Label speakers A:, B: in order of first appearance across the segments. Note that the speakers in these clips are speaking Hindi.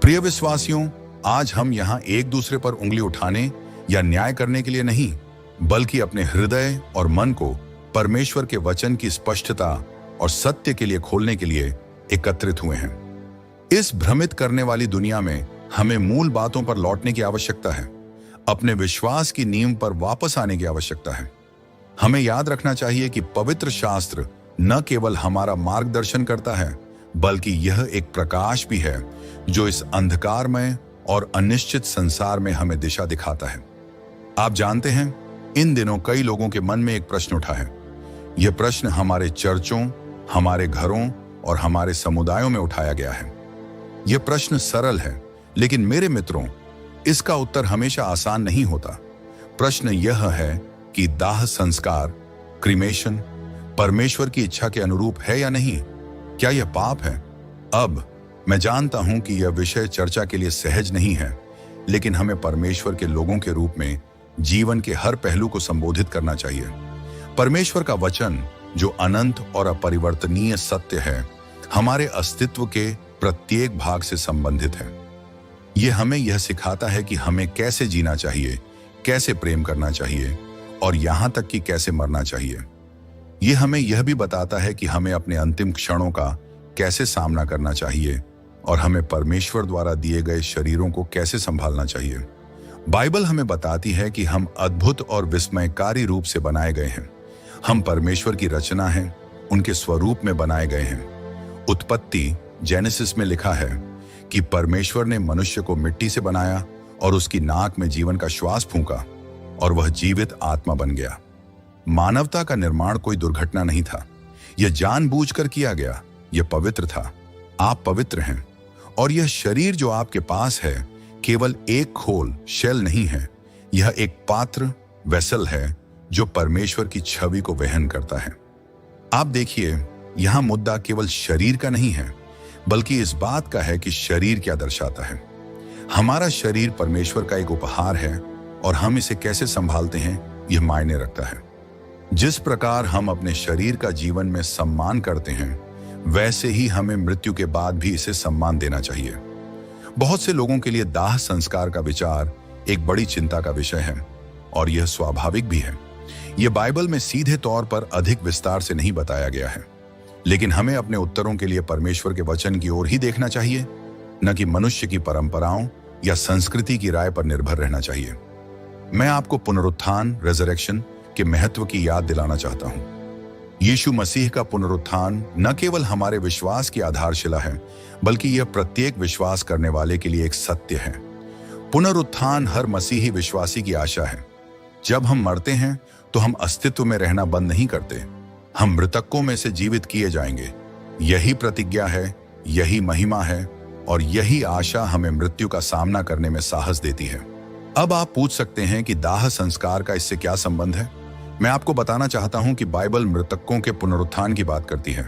A: प्रिय विश्वासियों, आज हम यहाँ एक दूसरे पर उंगली उठाने या न्याय करने के लिए नहीं, बल्कि अपने हृदय और मन को परमेश्वर के वचन की स्पष्टता और सत्य के लिए खोलने के लिए एकत्रित हुए हैं। इस भ्रमित करने वाली दुनिया में हमें मूल बातों पर लौटने की आवश्यकता है। अपने विश्वास की नींव पर वापस आने की आवश्यकता है। हमें याद रखना चाहिए कि पवित्र शास्त्र न केवल हमारा मार्गदर्शन करता है, बल्कि यह एक प्रकाश भी है जो इस अंधकारमय और अनिश्चित संसार में हमें दिशा दिखाता है। आप जानते हैं, इन दिनों कई लोगों के मन में एक प्रश्न उठा है। यह प्रश्न हमारे चर्चों, हमारे घरों और हमारे समुदायों में उठाया गया है। यह प्रश्न सरल है, लेकिन मेरे मित्रों, इसका उत्तर हमेशा आसान नहीं होता। प्रश्न यह है कि दाह संस्कार, क्रीमेशन, परमेश्वर की इच्छा के अनुरूप है या नहीं? क्या यह पाप है? अब मैं जानता हूं कि यह विषय चर्चा के लिए सहज नहीं है, लेकिन हमें परमेश्वर के लोगों के रूप में जीवन के हर पहलू को संबोधित करना चाहिए। परमेश्वर का वचन, जो अनंत और अपरिवर्तनीय सत्य है, हमारे अस्तित्व के प्रत्येक भाग से संबंधित है। यह हमें यह सिखाता है कि हमें कैसे जीना चाहिए, कैसे प्रेम करना चाहिए और यहां तक कि कैसे मरना चाहिए। यह हमें यह भी बताता है कि हमें अपने अंतिम क्षणों का कैसे सामना करना चाहिए और हमें परमेश्वर द्वारा दिए गए शरीरों को कैसे संभालना चाहिए। बाइबल हमें बताती है कि हम अद्भुत और विस्मयकारी रूप से बनाए गए हैं। हम परमेश्वर की रचना हैं, उनके स्वरूप में बनाए गए हैं। उत्पत्ति जेनेसिस में लिखा है कि परमेश्वर ने मनुष्य को मिट्टी से बनाया और उसकी नाक में जीवन का श्वास फूंका और वह जीवित आत्मा बन गया। मानवता का निर्माण कोई दुर्घटना नहीं था। यह जानबूझकर किया गया। यह पवित्र था। आप पवित्र हैं। और यह शरीर जो आपके पास है केवल एक खोल शेल नहीं है। यह एक पात्र वेसल है जो परमेश्वर की छवि को वहन करता है। आप देखिए, यहां मुद्दा केवल शरीर का नहीं है, बल्कि इस बात का है कि शरीर क्या दर्शाता है। हमारा शरीर परमेश्वर का एक उपहार है और हम इसे कैसे संभालते हैं, यह मायने रखता है। जिस प्रकार हम अपने शरीर का जीवन में सम्मान करते हैं, वैसे ही हमें मृत्यु के बाद भी इसे सम्मान देना चाहिए। बहुत से लोगों के लिए दाह संस्कार का विचार एक बड़ी चिंता का विषय है और यह स्वाभाविक भी है। यह बाइबल में सीधे तौर पर अधिक विस्तार से नहीं बताया गया है, लेकिन हमें अपने उत्तरों के लिए परमेश्वर के वचन की ओर ही देखना चाहिए, न कि मनुष्य की परंपराओं या संस्कृति की राय पर निर्भर रहना चाहिए। मैं आपको पुनरुत्थान, रेजरेक्शन के महत्व की याद दिलाना चाहता हूं। यीशु मसीह का पुनरुत्थान न केवल हमारे विश्वास की आधारशिला है, बल्कि यह प्रत्येक विश्वास करने वाले के लिए एक सत्य है। पुनरुत्थान हर मसीही विश्वासी की आशा है। जब हम मरते हैं तो हम अस्तित्व में रहना बंद नहीं करते, हम मृतकों में से जीवित किए जाएंगे। यही प्रतिज्ञा है, यही महिमा है और यही आशा हमें मृत्यु का सामना करने में साहस देती है। अब आप पूछ सकते हैं कि दाह संस्कार का इससे क्या संबंध है? मैं आपको बताना चाहता हूं कि बाइबल मृतकों के पुनरुत्थान की बात करती है।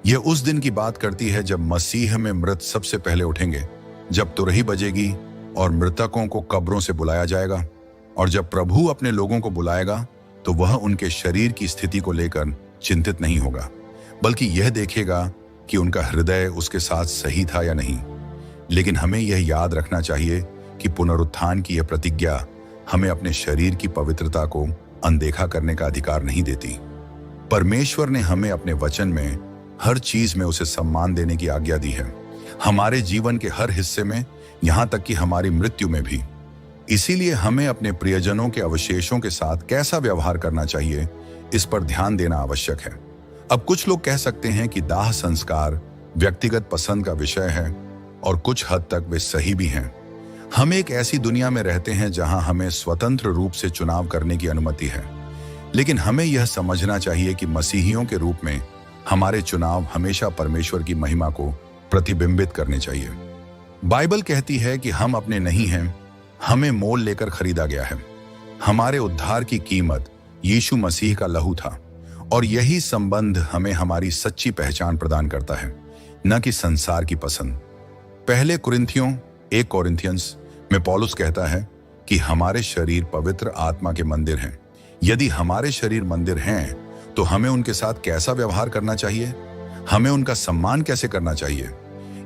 A: यह उस दिन की बात करती है जब मसीह में मृत सबसे पहले उठेंगे, जब तुरही बजेगी और मृतकों को कब्रों से बुलाया जाएगा। और जब प्रभु अपने लोगों को बुलाएगा तो वह उनके शरीर की स्थिति को लेकर चिंतित नहीं होगा, बल्कि यह देखेगा कि उनका हृदय उसके साथ सही था या नहीं। लेकिन हमें यह याद रखना चाहिए कि पुनरुत्थान की यह प्रतिज्ञा हमें अपने शरीर की पवित्रता को अनदेखा करने का अधिकार नहीं देती। परमेश्वर ने हमें अपने वचन में हर चीज में उसे सम्मान देने की आज्ञा दी है, हमारे जीवन के हर हिस्से में, यहां तक कि हमारी मृत्यु में भी। इसीलिए हमें अपने प्रियजनों के अवशेषों के साथ कैसा व्यवहार करना चाहिए, इस पर ध्यान देना आवश्यक है। अब कुछ लोग कह सकते हैं कि दाह संस्कार व्यक्तिगत पसंद का विषय है और कुछ हद तक वे सही भी हैं। हम एक ऐसी दुनिया में रहते हैं जहां हमें स्वतंत्र रूप से चुनाव करने की अनुमति है, लेकिन हमें यह समझना चाहिए कि मसीहियों के रूप में हमारे चुनाव हमेशा परमेश्वर की महिमा को प्रतिबिंबित करने चाहिए। बाइबल कहती है कि हम अपने नहीं हैं, हमें मोल लेकर खरीदा गया है। हमारे उद्धार की कीमत यीशु मसीह का लहू था और यही संबंध हमें हमारी सच्ची पहचान प्रदान करता है, न कि संसार की पसंद। पहले कुरिन्थियों 1 कोरिन्थियंस में पौलुस कहता है कि हमारे शरीर पवित्र आत्मा के मंदिर हैं। यदि हमारे शरीर मंदिर हैं तो हमें उनके साथ कैसा व्यवहार करना चाहिए, हमें उनका सम्मान कैसे करना चाहिए?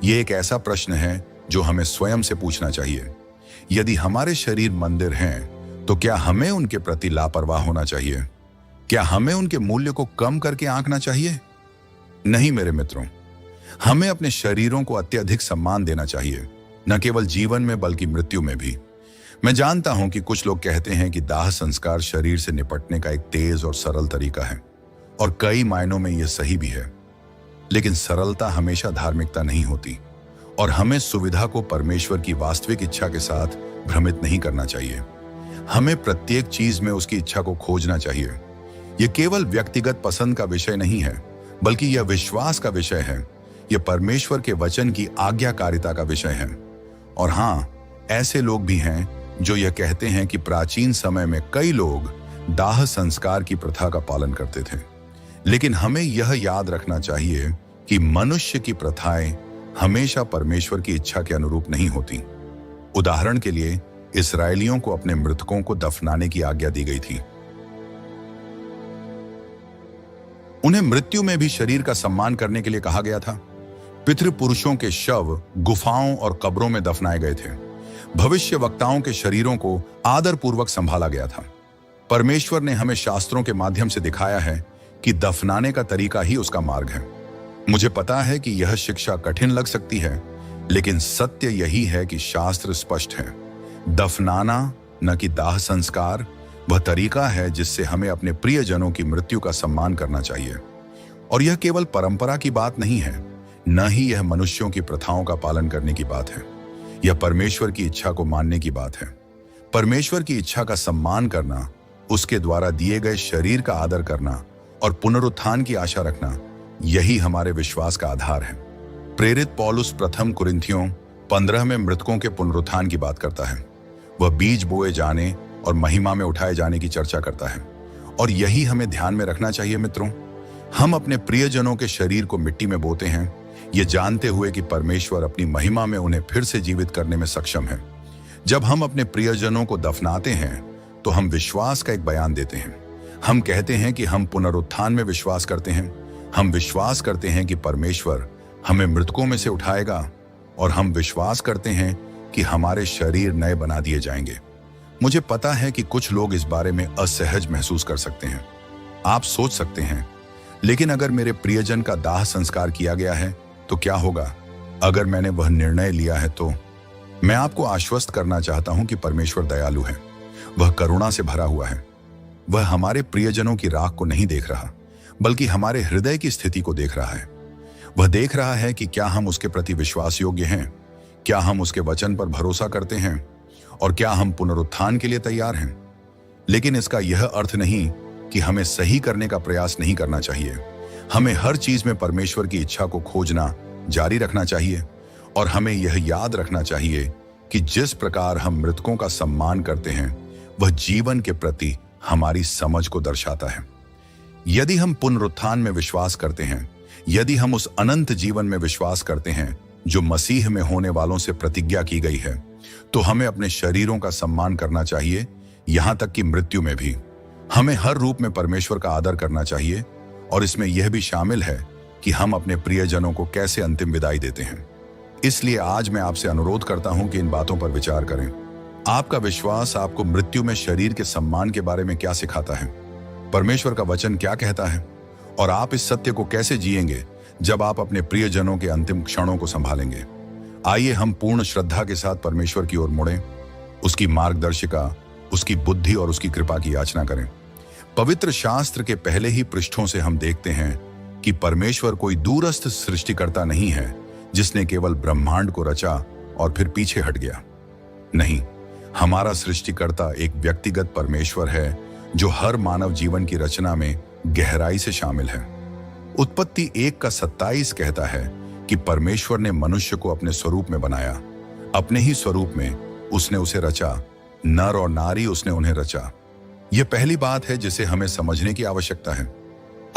A: ये एक ऐसा प्रश्न है जो हमें स्वयं से पूछना चाहिए। यदि हमारे शरीर मंदिर हैं, तो क्या हमें उनके प्रति लापरवाह होना चाहिए? क्या हमें उनके मूल्य को कम करके आंकना चाहिए? नहीं मेरे मित्रों, हमें अपने शरीरों को अत्यधिक सम्मान देना चाहिए, न केवल जीवन में बल्कि मृत्यु में भी। मैं जानता हूं कि कुछ लोग कहते हैं कि दाह संस्कार शरीर से निपटने का एक तेज और सरल तरीका है, और कई मायनों में यह सही भी है। लेकिन सरलता हमेशा धार्मिकता नहीं होती, और हमें सुविधा को परमेश्वर की वास्तविक इच्छा के साथ भ्रमित नहीं करना चाहिए। हमें प्रत्येक चीज में उसकी इच्छा को खोजना चाहिए। यह केवल व्यक्तिगत पसंद का विषय नहीं है, बल्कि यह विश्वास का विषय है। यह परमेश्वर के वचन की आज्ञाकारिता का विषय है। और हाँ, ऐसे लोग भी हैं जो यह कहते हैं कि प्राचीन समय में कई लोग दाह संस्कार की प्रथा का पालन करते थे। लेकिन हमें यह याद रखना चाहिए कि मनुष्य की प्रथाएं हमेशा परमेश्वर की इच्छा के अनुरूप नहीं होती। उदाहरण के लिए, इस्राएलियों को अपने मृतकों को दफनाने की आज्ञा दी गई थी। उन्हें मृत्यु में भी शरीर का सम्मान करने के लिए कहा गया था। पितृपुरुषों के शव गुफाओं और कब्रों में दफनाए गए थे। भविष्य वक्ताओं के शरीरों को आदरपूर्वक संभाला गया था। परमेश्वर ने हमें शास्त्रों के माध्यम से दिखाया है कि दफनाने का तरीका ही उसका मार्ग है। मुझे पता है कि यह शिक्षा कठिन लग सकती है, लेकिन सत्य यही है कि शास्त्र स्पष्ट है। दफनाना, न कि दाह संस्कार, वह तरीका है जिससे हमें अपने प्रियजनों की मृत्यु का सम्मान करना चाहिए। और यह केवल परंपरा की बात नहीं है, न ही यह मनुष्यों की प्रथाओं का पालन करने की बात है। यह परमेश्वर की इच्छा को मानने की बात है। परमेश्वर की इच्छा का सम्मान करना, उसके द्वारा दिए गए शरीर का आदर करना और पुनरुत्थान की आशा रखना, यही हमारे विश्वास का आधार है। प्रेरित पौलुस प्रथम कुरिन्थियों 15 में मृतकों के पुनरुत्थान की बात करता है। वह बीज बोए जाने और महिमा में उठाए जाने की चर्चा करता है। और यही हमें ध्यान में रखना चाहिए मित्रों। हम अपने प्रियजनों के शरीर को मिट्टी में बोते हैं, ये जानते हुए कि परमेश्वर अपनी महिमा में उन्हें फिर से जीवित करने में सक्षम है। जब हम अपने प्रियजनों को दफनाते हैं, तो हम विश्वास का एक बयान देते हैं। हम कहते हैं कि हम पुनरुत्थान में विश्वास करते हैं। हम विश्वास करते हैं कि परमेश्वर हमें मृतकों में से उठाएगा, और हम विश्वास करते हैं कि हमारे शरीर नए बना दिए जाएंगे। मुझे पता है कि कुछ लोग इस बारे में असहज महसूस कर सकते हैं। आप सोच सकते हैं, लेकिन अगर मेरे प्रियजन का दाह संस्कार किया गया है तो क्या होगा? अगर मैंने वह निर्णय लिया है तो मैं आपको आश्वस्त करना चाहता हूं कि परमेश्वर दयालु है। वह करुणा से भरा हुआ है। वह हमारे प्रियजनों की राख को नहीं देख रहा, बल्कि हमारे हृदय की स्थिति को देख रहा है। वह देख रहा है कि क्या हम उसके प्रति विश्वास योग्य हैं, क्या हम उसके वचन पर भरोसा करते हैं, और क्या हम पुनरुत्थान के लिए तैयार हैं। लेकिन इसका यह अर्थ नहीं कि हमें सही करने का प्रयास नहीं करना चाहिए। हमें हर चीज में परमेश्वर की इच्छा को खोजना जारी रखना चाहिए, और हमें यह याद रखना चाहिए कि जिस प्रकार हम मृतकों का सम्मान करते हैं, वह जीवन के प्रति हमारी समझ को दर्शाता है। यदि हम पुनरुत्थान में विश्वास करते हैं, यदि हम उस अनंत जीवन में विश्वास करते हैं जो मसीह में होने वालों से प्रतिज्ञा की गई है, तो हमें अपने शरीरों का सम्मान करना चाहिए, यहां तक कि मृत्यु में भी। हमें हर रूप में परमेश्वर का आदर करना चाहिए, और इसमें यह भी शामिल है कि हम अपने प्रियजनों को कैसे अंतिम विदाई देते हैं। इसलिए आज मैं आपसे अनुरोध करता हूं कि इन बातों पर विचार करें। आपका विश्वास आपको मृत्यु में शरीर के सम्मान के बारे में क्या सिखाता है? परमेश्वर का वचन क्या कहता है? और आप इस सत्य को कैसे जिएंगे जब आप अपने प्रियजनों के अंतिम क्षणों को संभालेंगे? आइए हम पूर्ण श्रद्धा के साथ परमेश्वर की ओर मुड़ें, उसकी मार्गदर्शिका, उसकी बुद्धि और उसकी कृपा की याचना करें। पवित्र शास्त्र के पहले ही पृष्ठों से हम देखते हैं कि परमेश्वर कोई दूरस्थ सृष्टिकर्ता नहीं है जिसने केवल ब्रह्मांड को रचा और फिर पीछे हट गया। नहीं, हमारा सृष्टिकर्ता एक व्यक्तिगत परमेश्वर है जो हर मानव जीवन की रचना में गहराई से शामिल है। उत्पत्ति 1:27 कहता है कि परमेश्वर ने मनुष्य को अपने स्वरूप में बनाया, अपने ही स्वरूप में उसने उसे रचा, नर और नारी उसने उन्हें रचा। यह पहली बात है जिसे हमें समझने की आवश्यकता है।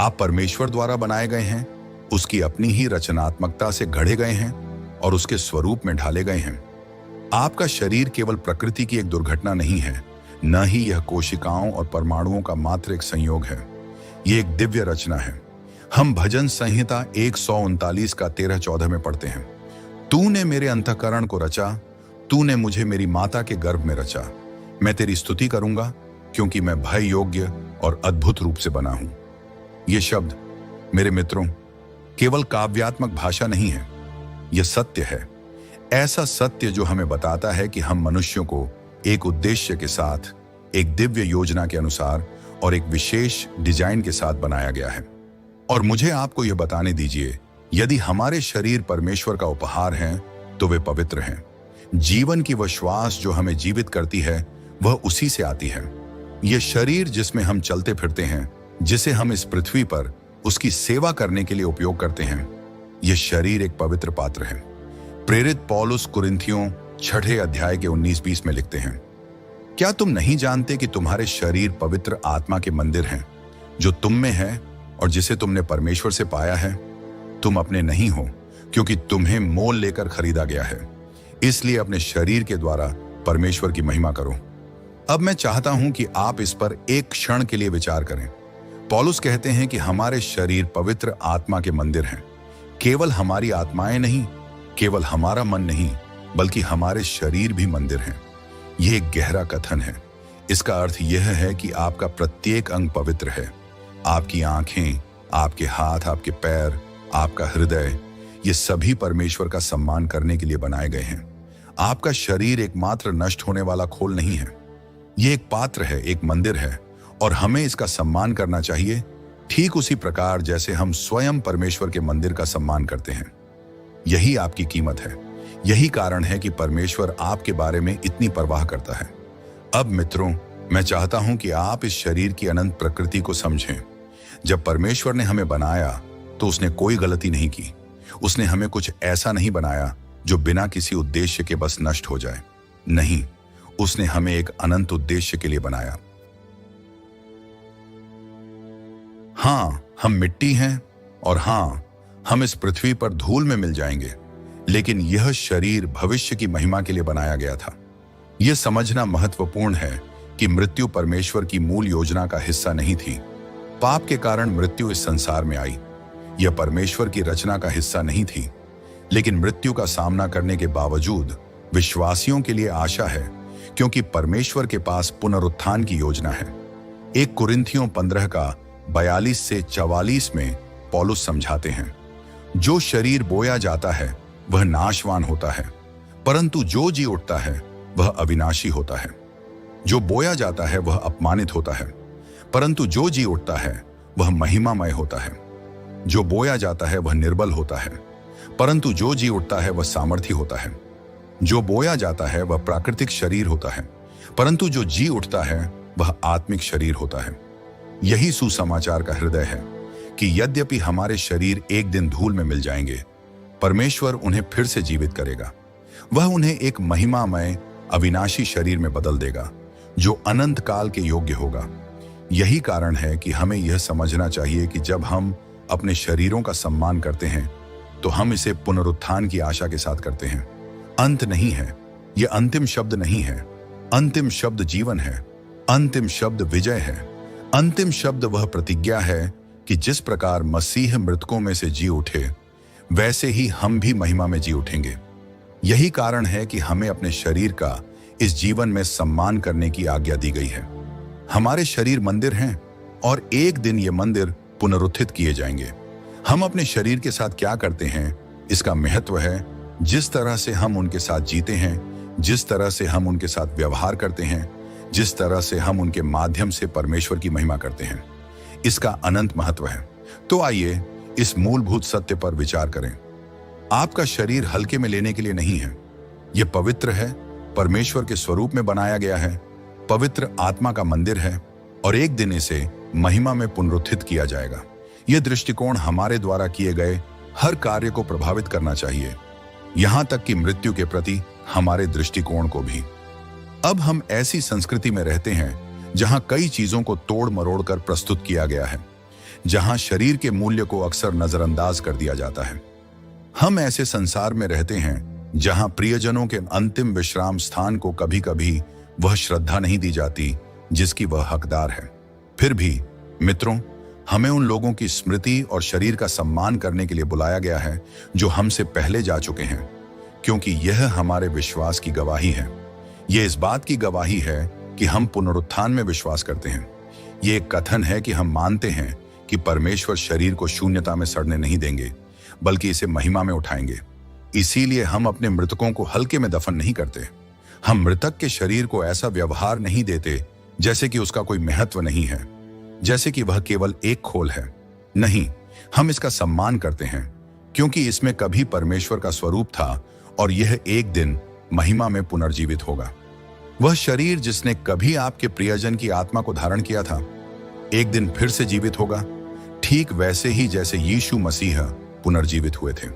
A: आप परमेश्वर द्वारा बनाए गए हैं, उसकी अपनी ही रचनात्मकता से गढ़े गए हैं और उसके स्वरूप में ढाले गए हैं। आपका शरीर केवल प्रकृति की एक दुर्घटना नहीं है, न ही यह कोशिकाओं और परमाणुओं का मात्र एक संयोग है। यह एक दिव्य रचना है। हम भजन संहिता 139 का 13-14 में पढ़ते हैं, तूने मेरे अंतःकरण को रचा, तूने मुझे मेरी माता के गर्भ में रचा। मैं तेरी स्तुति करूंगा क्योंकि मैं भय योग्य और अद्भुत रूप से बना हूं। ये शब्द मेरे मित्रों केवल काव्यात्मक भाषा नहीं है, यह सत्य है। ऐसा सत्य जो हमें बताता है कि हम मनुष्यों को एक उद्देश्य के साथ, एक दिव्य योजना के अनुसार और एक विशेष डिजाइन के साथ बनाया गया है। और मुझे आपको यह बताने दीजिए, यदि हमारे शरीर परमेश्वर का उपहार हैं तो वे पवित्र हैं। जीवन की वह श्वास जो हमें जीवित करती है वह उसी से आती है। यह शरीर जिसमें हम चलते फिरते हैं, जिसे हम इस पृथ्वी पर उसकी सेवा करने के लिए उपयोग करते हैं, यह शरीर एक पवित्र पात्र है। प्रेरित पौलुस कुरिन्थियों 6 अध्याय के 19-20 में लिखते हैं, क्या तुम नहीं जानते कि तुम्हारे शरीर पवित्र आत्मा के मंदिर हैं जो तुम में है और जिसे तुमने परमेश्वर से पाया है? तुम अपने नहीं हो, क्योंकि तुम्हें मोल लेकर खरीदा गया है। इसलिए अपने शरीर के द्वारा परमेश्वर की महिमा करो। अब मैं चाहता हूं कि आप इस पर एक क्षण के लिए विचार करें। पौलुस कहते हैं कि हमारे शरीर पवित्र आत्मा के मंदिर हैं। केवल हमारी आत्माएं नहीं, केवल हमारा मन नहीं, बल्कि हमारे शरीर भी मंदिर हैं। यह एक गहरा कथन है। इसका अर्थ यह है कि आपका प्रत्येक अंग पवित्र है। आपकी आंखें, आपके हाथ, आपके पैर, आपका हृदय, ये सभी परमेश्वर का सम्मान करने के लिए बनाए गए हैं। आपका शरीर एकमात्र नष्ट होने वाला खोल नहीं है। ये एक पात्र है, एक मंदिर है, और हमें इसका सम्मान करना चाहिए, ठीक उसी प्रकार जैसे हम स्वयं परमेश्वर के मंदिर का सम्मान करते हैं। यही आपकी कीमत है। यही कारण है कि परमेश्वर आपके बारे में इतनी परवाह करता है। अब मित्रों, मैं चाहता हूं कि आप इस शरीर की अनंत प्रकृति को समझें। जब परमेश्वर ने हमें बनाया तो उसने कोई गलती नहीं की। उसने हमें कुछ ऐसा नहीं बनाया जो बिना किसी उद्देश्य के बस नष्ट हो जाए। नहीं, उसने हमें एक अनंत उद्देश्य के लिए बनाया। हाँ, हम मिट्टी हैं और हाँ, हम इस पृथ्वी पर धूल में मिल जाएंगे, लेकिन यह शरीर भविष्य की महिमा के लिए बनाया गया था। यह समझना महत्वपूर्ण है कि मृत्यु परमेश्वर की मूल योजना का हिस्सा नहीं थी। पाप के कारण मृत्यु इस संसार में आई। यह परमेश्वर की रचना का हिस्सा नहीं थी, लेकिन मृत्यु का सामना करने के बावजूद विश्वासियों के लिए आशा है, क्योंकि परमेश्वर के पास पुनरुत्थान की योजना है। 1 कुरिन्थियों 15 का 42 से 44 में पौलुस समझाते हैं, जो शरीर बोया जाता है वह नाशवान होता है, परंतु जो जी उठता है वह अविनाशी होता है। जो बोया जाता है वह अपमानित होता है, परंतु जो जी उठता है वह महिमामय होता है। जो बोया जाता है वह निर्बल होता है, परंतु जो जी उठता है वह सामर्थी होता है। जो बोया जाता है वह प्राकृतिक शरीर होता है, परंतु जो जी उठता है वह आत्मिक शरीर होता है। यही सुसमाचार का हृदय है कि यद्यपि हमारे शरीर एक दिन धूल में मिल जाएंगे, परमेश्वर उन्हें फिर से जीवित करेगा। वह उन्हें एक महिमामय अविनाशी शरीर में बदल देगा जो अनंत काल के योग्य होगा। यही कारण है कि हमें यह समझना चाहिए कि जब हम अपने शरीरों का सम्मान करते हैं तो हम इसे पुनरुत्थान की आशा के साथ करते हैं। अंत नहीं है, यह अंतिम शब्द नहीं है। अंतिम शब्द जीवन है। अंतिम शब्द विजय है। अंतिम शब्द वह प्रतिज्ञा है कि जिस प्रकार मसीह मृतकों में से जी उठे, वैसे ही हम भी महिमा में जी उठेंगे। यही कारण है कि हमें अपने शरीर का इस जीवन में सम्मान करने की आज्ञा दी गई है। हमारे शरीर मंदिर हैं और एक दिन ये मंदिर पुनरुत्थित किए जाएंगे। हम अपने शरीर के साथ क्या करते हैं, इसका महत्व है जिस तरह से हम उनके साथ जीते हैं, जिस तरह से हम उनके साथ व्यवहार करते हैं, जिस तरह से हम उनके माध्यम से परमेश्वर की महिमा करते हैं। इसका अनंत महत्व है। तो आइए इस मूलभूत सत्य पर विचार करें। आपका शरीर हल्के में लेने के लिए नहीं है। यह पवित्र है, परमेश्वर के स्वरूप में बनाया गया है, पवित्र आत्मा का मंदिर है और एक दिन इसे महिमा में पुनरुत्थित किया जाएगा। यह दृष्टिकोण हमारे द्वारा किए गए हर कार्य को प्रभावित करना चाहिए, यहां तक कि मृत्यु के प्रति हमारे दृष्टिकोण को भी। अब हम ऐसी संस्कृति में रहते हैं जहां कई चीजों को तोड़ मरोड़ कर प्रस्तुत किया गया है, जहां शरीर के मूल्य को अक्सर नजरअंदाज कर दिया जाता है। हम ऐसे संसार में रहते हैं जहां प्रियजनों के अंतिम विश्राम स्थान को कभी कभी वह श्रद्धा नहीं दी जाती जिसकी वह हकदार है। फिर भी मित्रों, हमें उन लोगों की स्मृति और शरीर का सम्मान करने के लिए बुलाया गया है जो हमसे पहले जा चुके हैं। क्योंकि यह हमारे विश्वास की गवाही है। यह इस बात की गवाही है कि हम पुनरुत्थान में विश्वास करते हैं। यह एक कथन है कि हम मानते हैं कि परमेश्वर शरीर को शून्यता में सड़ने नहीं देंगे, बल्कि इसे महिमा में उठाएंगे। इसीलिए हम अपने मृतकों को हल्के में दफन नहीं करते। हम मृतक के शरीर को ऐसा व्यवहार नहीं देते जैसे कि उसका कोई महत्व नहीं है, जैसे कि वह केवल एक खोल है। नहीं, हम इसका सम्मान करते हैं क्योंकि इसमें कभी परमेश्वर का स्वरूप था और यह एक दिन महिमा में पुनर्जीवित होगा। वह शरीर जिसने कभी आपके प्रियजन की आत्मा को धारण किया था, एक दिन फिर से जीवित होगा, ठीक वैसे ही जैसे यीशु मसीह पुनर्जीवित हुए थे।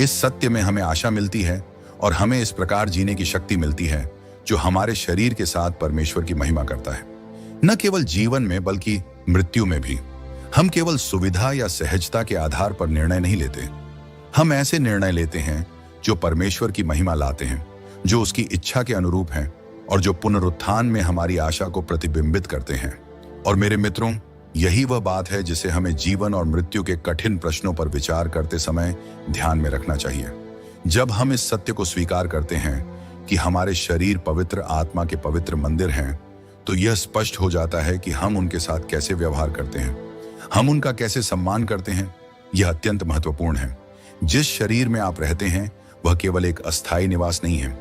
A: इस सत्य में हमें आशा मिलती है और हमें इस प्रकार जीने की शक्ति मिलती है जो हमारे शरीर के साथ परमेश्वर की महिमा करता है। न केवल जीवन में बल्कि मृत्यु में भी हम केवल सुविधा या सहजता के आधार पर निर्णय नहीं लेते। हम ऐसे निर्णय लेते हैं जो परमेश्वर की महिमा लाते हैं, जो उसकी इच्छा के अनुरूप हैं और जो पुनरुत्थान में हमारी आशा को प्रतिबिंबित करते हैं। और मेरे मित्रों, यही वह बात है जिसे हमें जीवन और मृत्यु के कठिन प्रश्नों पर विचार करते समय ध्यान में रखना चाहिए। जब हम इस सत्य को स्वीकार करते हैं कि हमारे शरीर पवित्र आत्मा के पवित्र मंदिर हैं, तो यह स्पष्ट हो जाता है कि हम उनके साथ कैसे व्यवहार करते हैं, हम उनका कैसे सम्मान करते हैं। यह अत्यंत महत्वपूर्ण है। जिस शरीर में आप रहते हैं वह केवल एक अस्थायी निवास नहीं है।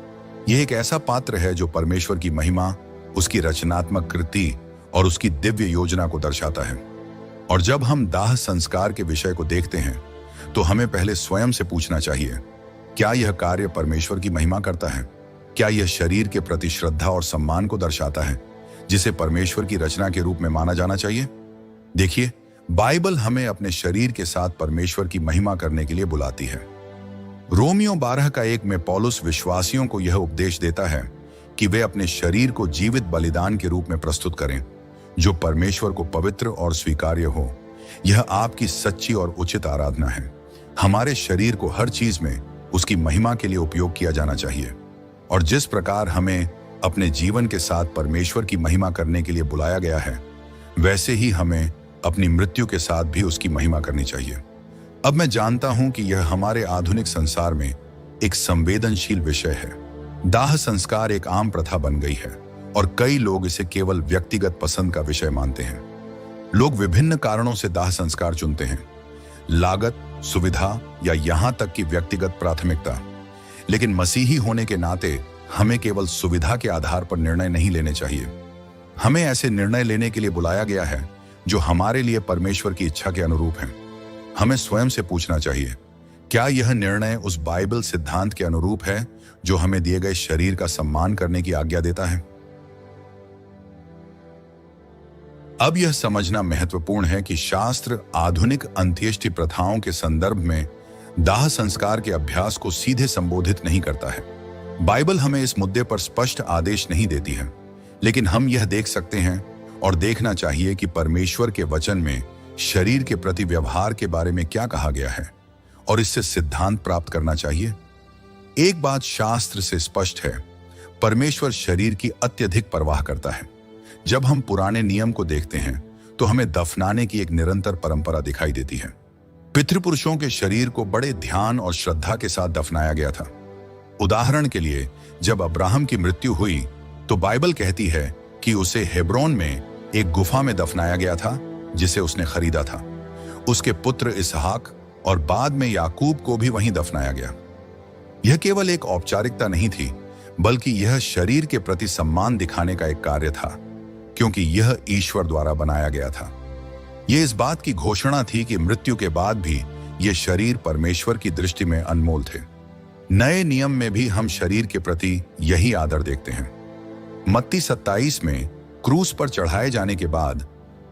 A: यह एक ऐसा पात्र है जो परमेश्वर की महिमा, उसकी रचनात्मक कृति और उसकी दिव्य योजना को दर्शाता है। और जब हम दाह संस्कार के विषय को देखते हैं तो हमें पहले स्वयं से पूछना चाहिए, क्या यह कार्य परमेश्वर की महिमा करता है? क्या यह शरीर के प्रति श्रद्धा और सम्मान को दर्शाता है जिसे परमेश्वर की रचना के रूप में माना जाना चाहिए? देखिए, बाइबल हमें अपने शरीर के साथ परमेश्वर की महिमा करने के लिए बुलाती है। रोमियो 12:1 में पौलुस विश्वासियों को यह उपदेश देता है कि वे अपने शरीर को जीवित बलिदान के रूप में प्रस्तुत करें, जो परमेश्वर को पवित्र और स्वीकार्य हो। यह आपकी सच्ची और उचित आराधना है। हमारे शरीर को हर चीज में उसकी महिमा के लिए उपयोग किया जाना चाहिए। और जिस प्रकार हमें अपने जीवन के साथ परमेश्वर की महिमा करने के लिए बुलाया गया है, वैसे ही हमें अपनी मृत्यु के साथ भी उसकी महिमा करनी चाहिए। अब मैं जानता हूं कि यह हमारे आधुनिक संसार में एक संवेदनशील विषय है। दाह संस्कार एक आम प्रथा बन गई है और कई लोग इसे केवल व्यक्तिगत पसंद का विषय मानते हैं। लोग विभिन्न कारणों से दाह संस्कार चुनते हैं, लागत, सुविधा या यहां तक कि व्यक्तिगत प्राथमिकता। लेकिन मसीही होने के नाते हमें केवल सुविधा के आधार पर निर्णय नहीं लेने चाहिए। हमें ऐसे निर्णय लेने के लिए बुलाया गया है जो हमारे लिए परमेश्वर की इच्छा के अनुरूप हैं। हमें स्वयं से पूछना चाहिए, क्या यह निर्णय उस बाइबल सिद्धांत के अनुरूप है जो हमें दिए गए शरीर का सम्मान करने की आज्ञा देता है? अब यह समझना महत्वपूर्ण है कि शास्त्र आधुनिक अंत्येष्टि प्रथाओं के संदर्भ में दाह संस्कार के अभ्यास को सीधे संबोधित नहीं करता है। बाइबल हमें इस मुद्दे पर स्पष्ट आदेश नहीं देती है, लेकिन हम यह देख सकते हैं और देखना चाहिए कि परमेश्वर के वचन में शरीर के प्रति व्यवहार के बारे में क्या कहा गया है और इससे सिद्धांत प्राप्त करना चाहिए। एक बात शास्त्र से स्पष्ट है, परमेश्वर शरीर की अत्यधिक परवाह करता है। जब हम पुराने नियम को देखते हैं तो हमें दफनाने की एक निरंतर परंपरा दिखाई देती है। पितृपुरुषों के शरीर को बड़े ध्यान और श्रद्धा के साथ दफनाया गया था। उदाहरण के लिए, जब अब्राहम की मृत्यु हुई तो बाइबल कहती है कि उसे हेब्रोन में एक गुफा में दफनाया गया था जिसे उसने खरीदा था। उसके पुत्र इसहाक और बाद में याकूब को भी वहीं दफनाया गया। यह केवल एक औपचारिकता नहीं थी, बल्कि यह शरीर के प्रति सम्मान दिखाने का एक कार्य था, क्योंकि यह ईश्वर द्वारा बनाया गया था। यह इस बात की घोषणा थी कि मृत्यु के बाद भी ये शरीर परमेश्वर की दृष्टि में अनमोल थे। नए नियम में भी हम शरीर के प्रति यही आदर देखते हैं। मत्ती 27 में क्रूस पर चढ़ाए जाने के बाद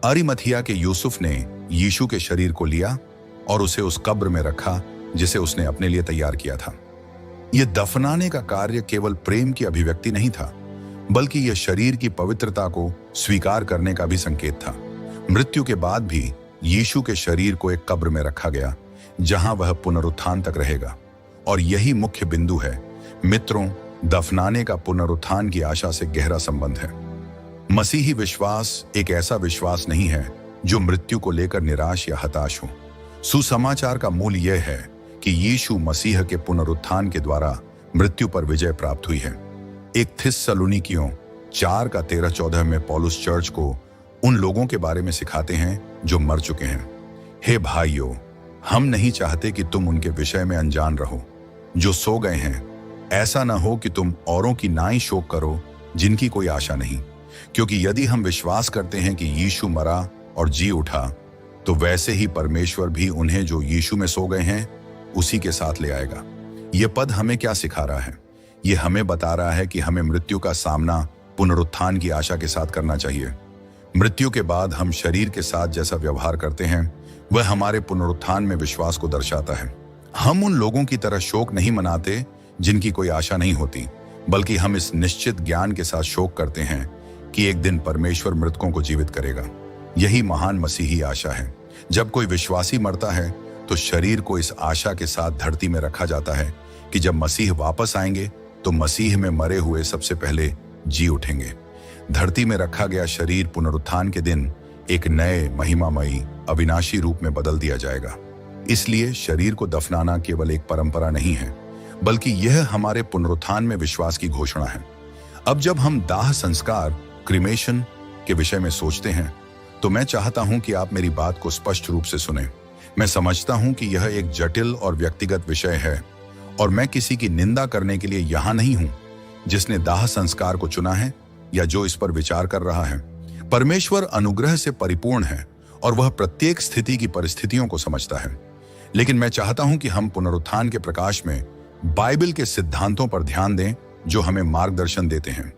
A: अरिमथिया के यूसुफ ने यीशु के शरीर को लिया और उसे उस कब्र में रखा जिसे उसने अपने लिए तैयार किया था। यह दफनाने का कार्य केवल प्रेम की अभिव्यक्ति नहीं था, बल्कि यह शरीर की पवित्रता को स्वीकार करने का भी संकेत था। मृत्यु के बाद भी यीशु के शरीर को एक कब्र में रखा गया जहां वह पुनरुत्थान तक रहेगा। और यही मुख्य बिंदु है। मित्रों, दफनाने का पुनरुत्थान की आशा से गहरा संबंध है। मसीही विश्वास एक ऐसा विश्वास नहीं है जो मृत्यु को लेकर निराश या हताश हो। सुसमाचार का मूल यह है कि यीशु मसीह के पुनरुत्थान के द्वारा मृत्यु पर विजय प्राप्त हुई है। एक थिस्सलुनीकियों 4:13-14 में पौलुस चर्च को उन लोगों के बारे में सिखाते हैं जो मर चुके हैं। हे भाइयों, हम नहीं चाहते कि तुम उनके विषय में अनजान रहो जो सो गए हैं। ऐसा न हो कि तुम औरों की नाई शोक करो जिनकी कोई आशा नहीं, क्योंकि यदि हम विश्वास करते हैं कि यीशु मरा और जी उठा, तो वैसे ही परमेश्वर भी उन्हें जो यीशु में सो गए हैं उसी के साथ ले आएगा। यह पद हमें क्या सिखा रहा है? यह हमें बता रहा है कि हमें मृत्यु का सामना पुनरुत्थान की आशा के साथ करना चाहिए। मृत्यु के बाद हम शरीर के साथ जैसा व्यवहार करते हैं वह हमारे पुनरुत्थान में विश्वास को दर्शाता है। हम उन लोगों की तरह शोक नहीं मनाते जिनकी कोई आशा नहीं होती, बल्कि हम इस निश्चित ज्ञान के साथ शोक करते हैं कि एक दिन परमेश्वर मृतकों को जीवित करेगा। यही महान मसीही आशा है। जब कोई विश्वासी मरता है तो शरीर को इस आशा के साथ धरती में रखा जाता है कि जब मसीह वापस आएंगे तो मसीह में मरे हुए सबसे पहले जी उठेंगे। धरती में रखा गया शरीर पुनरुत्थान के दिन एक नए महिमामयी अविनाशी रूप में बदल दिया जाएगा। इसलिए शरीर को दफनाना केवल एक परंपरा नहीं है, बल्कि यह हमारे पुनरुत्थान में विश्वास की घोषणा है। अब जब हम दाह संस्कार क्रिमेशन के विषय में सोचते हैं तो मैं चाहता हूं कि आप मेरी बात को स्पष्ट रूप से सुनें। मैं समझता हूं कि यह एक जटिल और व्यक्तिगत विषय है और मैं किसी की निंदा करने के लिए यहां नहीं हूं जिसने दाह संस्कार को चुना है या जो इस पर विचार कर रहा है। परमेश्वर अनुग्रह से परिपूर्ण है और वह प्रत्येक स्थिति की परिस्थितियों को समझता है। लेकिन मैं चाहता हूं कि हम पुनरुत्थान के प्रकाश में बाइबल के सिद्धांतों पर ध्यान दें जो हमें मार्गदर्शन देते हैं।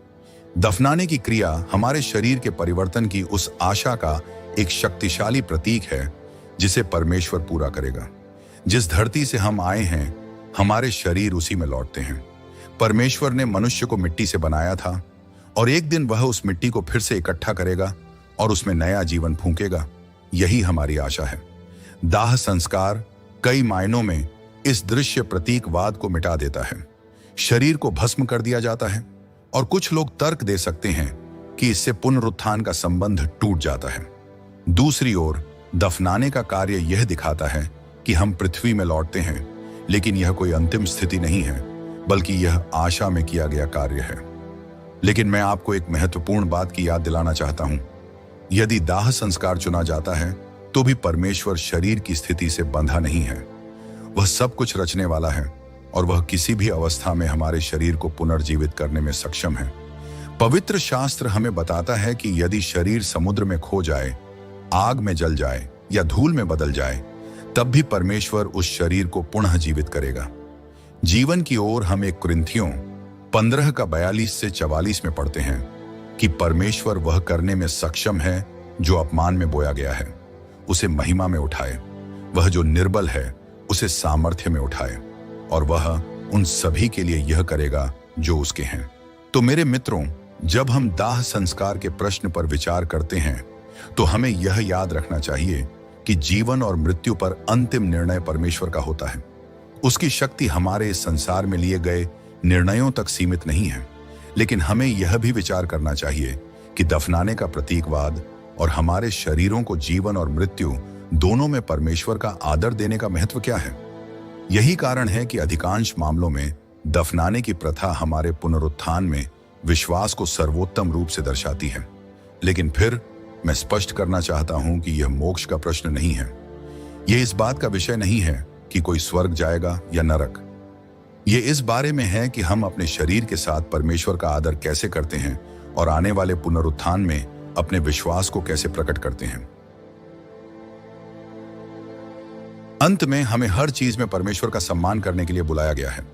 A: दफनाने की क्रिया हमारे शरीर के परिवर्तन की उस आशा का एक शक्तिशाली प्रतीक है जिसे परमेश्वर पूरा करेगा। जिस धरती से हम आए हैं हमारे शरीर उसी में लौटते हैं। परमेश्वर ने मनुष्य को मिट्टी से बनाया था और एक दिन वह उस मिट्टी को फिर से इकट्ठा करेगा और उसमें नया जीवन फूंकेगा। यही हमारी आशा है। दाह संस्कार कई मायनों में इस दृश्य प्रतीकवाद को मिटा देता है। शरीर को भस्म कर दिया जाता है और कुछ लोग तर्क दे सकते हैं कि इससे पुनरुत्थान का संबंध टूट जाता है। दूसरी ओर दफनाने का कार्य यह दिखाता है कि हम पृथ्वी में लौटते हैं, लेकिन यह कोई अंतिम स्थिति नहीं है, बल्कि यह आशा में किया गया कार्य है। लेकिन मैं आपको एक महत्वपूर्ण बात की याद दिलाना चाहता हूं। यदि दाह संस्कार चुना जाता है तो भी परमेश्वर शरीर की स्थिति से बंधा नहीं है। वह सब कुछ रचने वाला है और वह किसी भी अवस्था में हमारे शरीर को पुनर्जीवित करने में सक्षम है। पवित्र शास्त्र हमें बताता है कि यदि शरीर समुद्र में खो जाए, आग में जल जाए या धूल में बदल जाए, तब भी परमेश्वर उस शरीर को पुनः जीवित करेगा। जीवन की ओर हम 1 कुरिन्थियों 15:42-44 में पढ़ते हैं कि परमेश्वर वह करने में सक्षम है जो अपमान में बोया गया है, उसे महिमा में उठाए। वह जो निर्बल है उसे सामर्थ्य में उठाए और वह उन सभी के लिए यह करेगा जो उसके हैं। तो मेरे मित्रों, जब हम दाह संस्कार के प्रश्न पर विचार करते हैं तो हमें यह याद रखना चाहिए कि जीवन और मृत्यु पर अंतिम निर्णय परमेश्वर का होता है। उसकी शक्ति हमारे इस संसार में लिए गए निर्णयों तक सीमित नहीं है। लेकिन हमें यह भी विचार करना चाहिए कि दफनाने का प्रतीकवाद और हमारे शरीरों को जीवन और मृत्यु दोनों में परमेश्वर का आदर देने का महत्व क्या है। यही कारण है कि अधिकांश मामलों में दफनाने की प्रथा हमारे पुनरुत्थान में विश्वास को सर्वोत्तम रूप से दर्शाती है। लेकिन फिर मैं स्पष्ट करना चाहता हूं कि यह मोक्ष का प्रश्न नहीं है। यह इस बात का विषय नहीं है कि कोई स्वर्ग जाएगा या नरक। यह इस बारे में है कि हम अपने शरीर के साथ परमेश्वर का आदर कैसे करते हैं और आने वाले पुनरुत्थान में अपने विश्वास को कैसे प्रकट करते हैं। अंत में हमें हर चीज में परमेश्वर का सम्मान करने के लिए बुलाया गया है।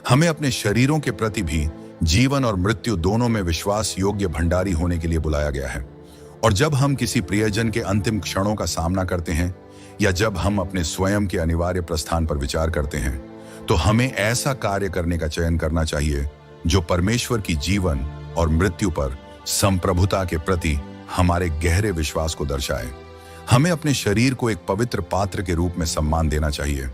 A: हमें अपने शरीरों के प्रति भी जीवन और मृत्यु दोनों में विश्वास योग्य भंडारी होने के लिए बुलाया गया है। और जब हम किसी प्रियजन के अंतिम क्षणों का सामना करते हैं या जब हम अपने स्वयं के अनिवार्य प्रस्थान पर विचार करते हैं, तो हमें ऐसा कार्य करने का चयन करना चाहिए जो परमेश्वर की जीवन और मृत्यु पर संप्रभुता के प्रति हमारे गहरे विश्वास को दर्शाए। हमें अपने शरीर को एक पवित्र पात्र के रूप में सम्मान देना चाहिए,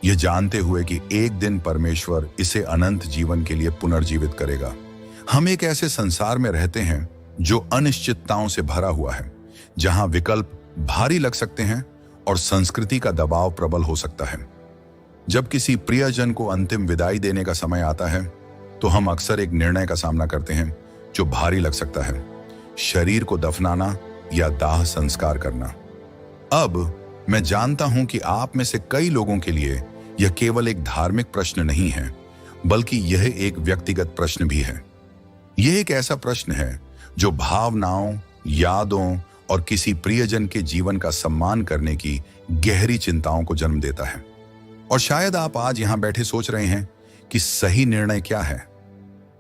A: यह जानते हुए कि एक दिन परमेश्वर इसे अनंत जीवन के लिए पुनर्जीवित करेगा। हम एक ऐसे संसार में रहते हैं जो अनिश्चितताओं से भरा हुआ है, जहां विकल्प भारी लग सकते हैं और संस्कृति का दबाव प्रबल हो सकता है। जब किसी प्रियजन को अंतिम विदाई देने का समय आता है तो हम अक्सर एक निर्णय का सामना करते हैं जो भारी लग सकता है, शरीर को दफनाना या दाह संस्कार करना। अब मैं जानता हूं कि आप में से कई लोगों के लिए यह केवल एक धार्मिक प्रश्न नहीं है, बल्कि यह एक व्यक्तिगत प्रश्न भी है। यह एक ऐसा प्रश्न है जो भावनाओं, यादों और किसी प्रियजन के जीवन का सम्मान करने की गहरी चिंताओं को जन्म देता है। और शायद आप आज यहां बैठे सोच रहे हैं कि सही निर्णय क्या है।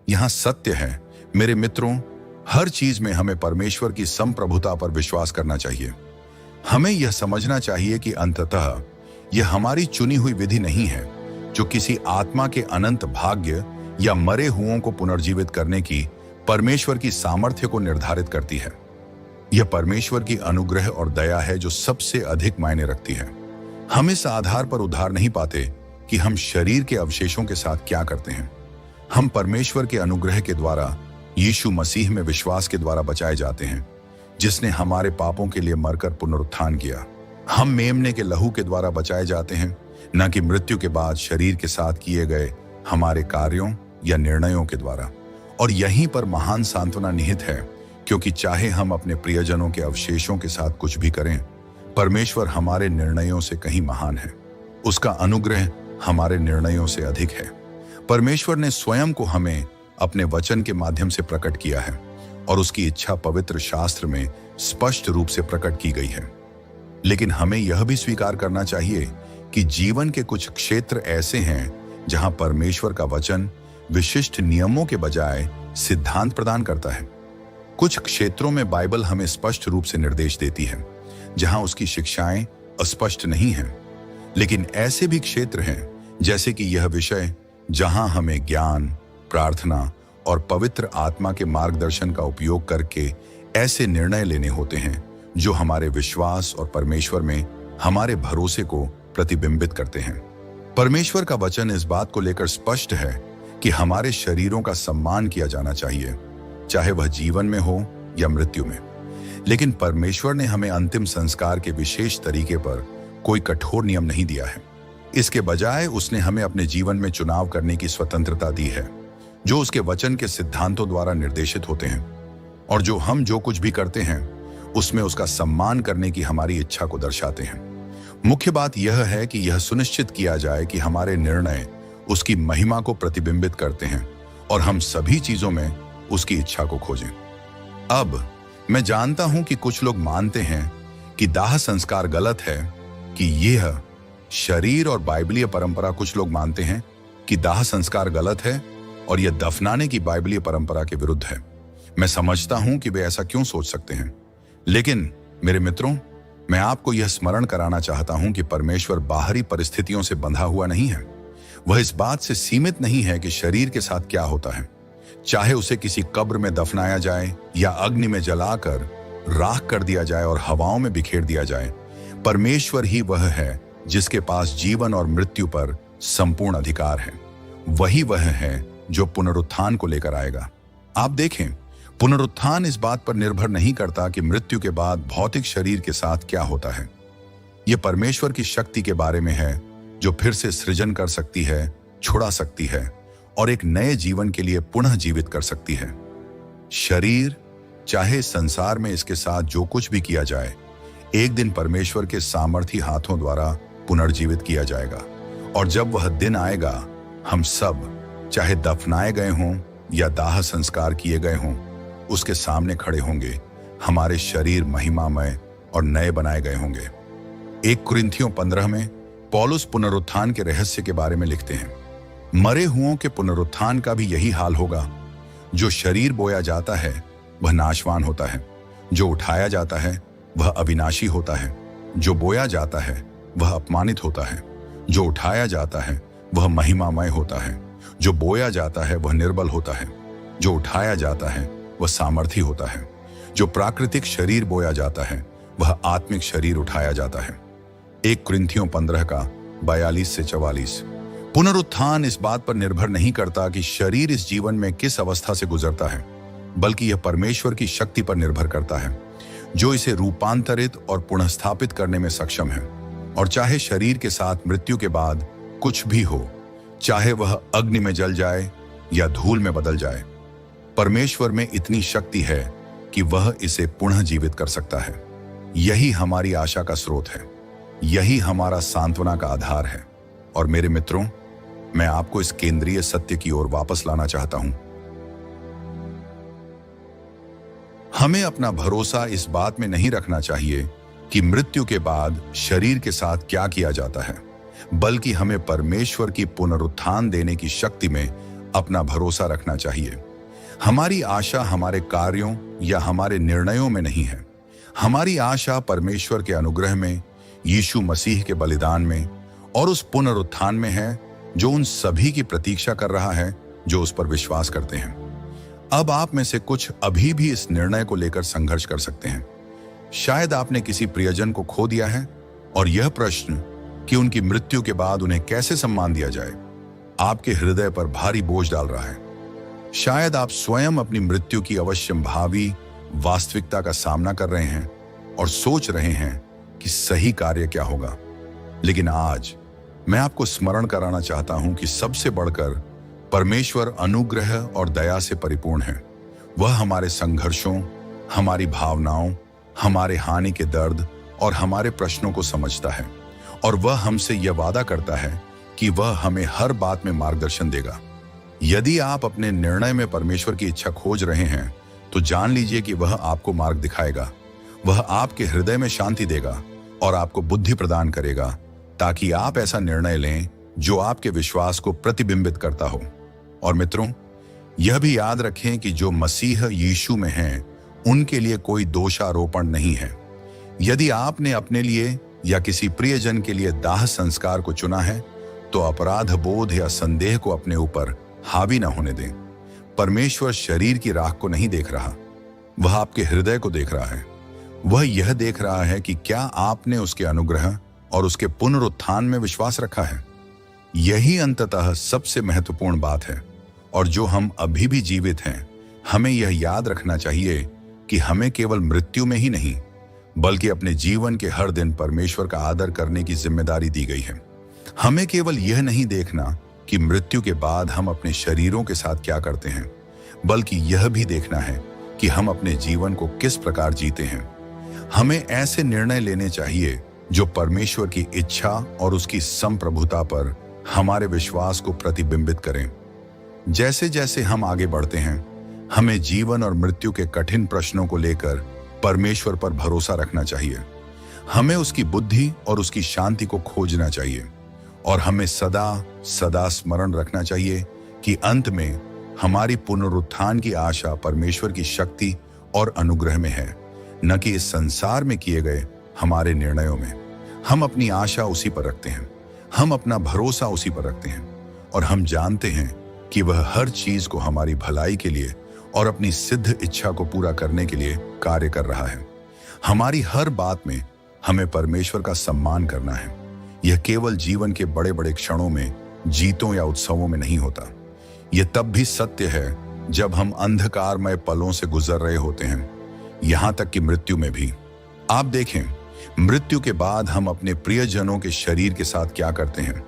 A: यहां सत्य है मेरे मित्रों, हर चीज में हमें परमेश्वर की संप्रभुता पर विश्वास करना चाहिए। हमें यह समझना चाहिए कि अंततः यह हमारी चुनी हुई विधि नहीं है जो किसी आत्मा के अनंत भाग्य या मरे हुओं को पुनर्जीवित करने की परमेश्वर की सामर्थ्य को निर्धारित करती है। यह परमेश्वर की अनुग्रह और दया है जो सबसे अधिक मायने रखती है। हम इस आधार पर उद्धार नहीं पाते कि हम शरीर के अवशेषों के साथ क्या करते हैं। हम परमेश्वर के अनुग्रह के द्वारा यीशु मसीह में विश्वास के द्वारा बचाए जाते हैं, जिसने हमारे पापों के लिए मरकर पुनरुत्थान किया। हम मेमने के लहू के द्वारा बचाए जाते हैं, न कि मृत्यु के बाद शरीर के साथ किए गए हमारे कार्यों या निर्णयों के द्वारा। और यहीं पर महान सांत्वना निहित है, क्योंकि चाहे हम अपने प्रियजनों के अवशेषों के साथ कुछ भी करें, परमेश्वर हमारे निर्णयों से कहीं महान है। उसका अनुग्रह हमारे निर्णयों से अधिक है। परमेश्वर ने स्वयं को हमें अपने वचन के माध्यम से प्रकट किया है और उसकी इच्छा पवित्र शास्त्र में स्पष्ट रूप से प्रकट की गई है। लेकिन हमें यह भी स्वीकार करना चाहिए कि जीवन के कुछ क्षेत्र ऐसे हैं जहां परमेश्वर का वचन विशिष्ट नियमों के बजाय सिद्धांत प्रदान करता है। कुछ क्षेत्रों में बाइबल हमें स्पष्ट रूप से निर्देश देती है जहां उसकी शिक्षाएं अस्पष्ट नहीं हैं। लेकिन ऐसे भी क्षेत्र हैं, जैसे कि यह विषय, जहां हमें ज्ञान, प्रार्थना और पवित्र आत्मा के मार्गदर्शन का उपयोग करके ऐसे निर्णय लेने होते हैं जो हमारे विश्वास और परमेश्वर में हमारे भरोसे को प्रतिबिंबित करते हैं। परमेश्वर का वचन इस बात को लेकर स्पष्ट है कि हमारे शरीरों का सम्मान किया जाना चाहिए, चाहे वह जीवन में हो या मृत्यु में। लेकिन परमेश्वर ने हमें अंतिम संस्कार के विशेष तरीके पर कोई कठोर नियम नहीं दिया है। इसके बजाय उसने हमें अपने जीवन में चुनाव करने की स्वतंत्रता दी है, जो उसके वचन के सिद्धांतों द्वारा निर्देशित होते हैं और जो कुछ भी करते हैं उसमें उसका सम्मान करने की हमारी इच्छा को दर्शाते हैं। मुख्य बात यह है कि यह सुनिश्चित किया जाए कि हमारे निर्णय उसकी महिमा को प्रतिबिंबित करते हैं और हम सभी चीजों में उसकी इच्छा को खोजें। अब मैं जानता हूं कि कुछ लोग मानते हैं कि दाह संस्कार गलत है, कि यह शरीर और बाइबलीय परंपरा कुछ लोग मानते हैं कि दाह संस्कार गलत है और यह दफनाने की बाइबलीय परंपरा के विरुद्ध है। मैं समझता हूं कि वे ऐसा क्यों सोच सकते हैं, लेकिन मेरे मित्रों, मैं आपको यह स्मरण कराना चाहता हूं कि परमेश्वर बाहरी परिस्थितियों से बंधा हुआ नहीं है। वह इस बात से सीमित नहीं है कि शरीर के साथ क्या होता है, चाहे उसे किसी कब्र में दफनाया जाए या अग्नि में जलाकर राख कर दिया जाए और हवाओं में बिखेर दिया जाए। परमेश्वर ही वह है जिसके पास जीवन और मृत्यु पर संपूर्ण अधिकार है। वही वह है जो पुनरुत्थान को लेकर आएगा। आप देखें, पुनरुत्थान इस बात पर निर्भर नहीं करता कि मृत्यु के बाद भौतिक शरीर के साथ क्या होता है। यह परमेश्वर की शक्ति के बारे में है जो फिर से सृजन कर सकती है, छुड़ा सकती है और एक नए जीवन के लिए पुनः जीवित कर सकती है। शरीर, चाहे संसार में इसके साथ जो कुछ भी किया जाए, एक दिन परमेश्वर के सामर्थी हाथों द्वारा पुनर्जीवित किया जाएगा। और जब वह दिन आएगा, हम सब, चाहे दफनाए गए हों या दाह संस्कार किए गए हों, उसके सामने खड़े होंगे। हमारे शरीर महिमामय और नए बनाए गए होंगे। 1 कुरिन्थियों 15 में पौलुस पुनरुत्थान के रहस्य के बारे में लिखते हैं, मरे हुओं के पुनरुत्थान का भी यही हाल होगा। जो शरीर बोया जाता है वह नाशवान होता है, जो उठाया जाता है वह अविनाशी होता है। जो बोया जाता है वह अपमानित होता है, जो उठाया जाता है वह महिमामय होता है। जो बोया जाता है वह निर्बल होता है, जो उठाया जाता है वह सामर्थी होता है। जो प्राकृतिक शरीर बोया जाता है वह आत्मिक शरीर उठाया जाता है। 1 कुरिन्थियों 15 का 42 से 44। पुनरुत्थान इस बात पर निर्भर नहीं करता कि शरीर इस जीवन में किस अवस्था से गुजरता है, बल्कि यह परमेश्वर की शक्ति पर निर्भर करता है जो इसे रूपांतरित और पुनः स्थापित करने में सक्षम है। और चाहे शरीर के साथ मृत्यु के बाद कुछ भी हो, चाहे वह अग्नि में जल जाए या धूल में बदल जाए, परमेश्वर में इतनी शक्ति है कि वह इसे पुनः जीवित कर सकता है। यही हमारी आशा का स्रोत है, यही हमारा सांत्वना का आधार है। और मेरे मित्रों, मैं आपको इस केंद्रीय सत्य की ओर वापस लाना चाहता हूं। हमें अपना भरोसा इस बात में नहीं रखना चाहिए कि मृत्यु के बाद शरीर के साथ क्या किया जाता है, बल्कि हमें परमेश्वर की पुनरुत्थान देने की शक्ति में अपना भरोसा रखना चाहिए। हमारी आशा हमारे कार्यों या हमारे निर्णयों में नहीं है। हमारी आशा परमेश्वर के अनुग्रह में, यीशु मसीह के बलिदान में और उस पुनरुत्थान में है जो उन सभी की प्रतीक्षा कर रहा है जो उस पर विश्वास करते हैं। अब आप में से कुछ अभी भी इस निर्णय को लेकर संघर्ष कर सकते हैं। शायद आपने किसी प्रियजन को खो दिया है और यह प्रश्न कि उनकी मृत्यु के बाद उन्हें कैसे सम्मान दिया जाए आपके हृदय पर भारी बोझ डाल रहा है। शायद आप स्वयं अपनी मृत्यु की अवश्यंभावी वास्तविकता का सामना कर रहे हैं और सोच रहे हैं कि सही कार्य क्या होगा। लेकिन आज मैं आपको स्मरण कराना चाहता हूं कि सबसे बढ़कर परमेश्वर अनुग्रह और दया से परिपूर्ण है। वह हमारे संघर्षों, हमारी भावनाओं, हमारे हानि के दर्द और हमारे प्रश्नों को समझता है और वह हमसे यह वादा करता है कि वह हमें हर बात में मार्गदर्शन देगा। यदि आप अपने निर्णय में परमेश्वर की इच्छा खोज रहे हैं तो जान लीजिए कि वह आपको मार्ग दिखाएगा। वह आपके हृदय में शांति देगा और आपको बुद्धि प्रदान करेगा ताकि आप ऐसा निर्णय लें जो आपके विश्वास को प्रतिबिंबित करता हो। और मित्रों, यह भी याद रखें कि जो मसीह यीशु में हैं, उनके लिए कोई दोषारोपण नहीं है। यदि आपने अपने लिए या किसी प्रियजन के लिए दाह संस्कार को चुना है तो अपराध बोध या संदेह को अपने ऊपर हावी न होने दें। परमेश्वर शरीर की राख को नहीं देख रहा, वह आपके हृदय को देख रहा है। वह यह देख रहा है कि क्या आपने उसके अनुग्रह और उसके पुनरुत्थान में विश्वास रखा है। यही अंततः सबसे महत्वपूर्ण बात है। और जो हम अभी भी जीवित हैं, हमें यह याद रखना चाहिए कि हमें केवल मृत्यु में ही नहीं बल्कि अपने जीवन के हर दिन परमेश्वर का आदर करने की जिम्मेदारी दी गई है। हमें केवल यह नहीं देखना कि मृत्यु के बाद हम अपने शरीरों के साथ क्या करते हैं, बल्कि यह भी देखना है कि हम अपने जीवन को किस प्रकार जीते हैं। हमें ऐसे निर्णय लेने चाहिए जो परमेश्वर की इच्छा और उसकी संप्रभुता पर हमारे विश्वास को प्रतिबिंबित करें। जैसे जैसे हम आगे बढ़ते हैं, हमें जीवन और मृत्यु के कठिन प्रश्नों को लेकर परमेश्वर पर भरोसा रखना चाहिए। हमें उसकी बुद्धि और उसकी शांति को खोजना चाहिए और हमें सदा सदा स्मरण रखना चाहिए कि अंत में हमारी पुनरुत्थान की आशा परमेश्वर की शक्ति और अनुग्रह में है, न कि इस संसार में किए गए हमारे निर्णयों में। हम अपनी आशा उसी पर रखते हैं, हम अपना भरोसा उसी पर रखते हैं और हम जानते हैं कि वह हर चीज को हमारी भलाई के लिए और अपनी सिद्ध इच्छा को पूरा करने के लिए कार्य कर रहा है। हमारी हर बात में हमें परमेश्वर का सम्मान करना है। यह केवल जीवन के बड़े बड़े क्षणों में, जीतों या उत्सवों में नहीं होता। यह तब भी सत्य है जब हम अंधकारमय पलों से गुजर रहे होते हैं, यहां तक कि मृत्यु में भी। आप देखें, मृत्यु के बाद हम अपने प्रियजनों के शरीर के साथ क्या करते हैं।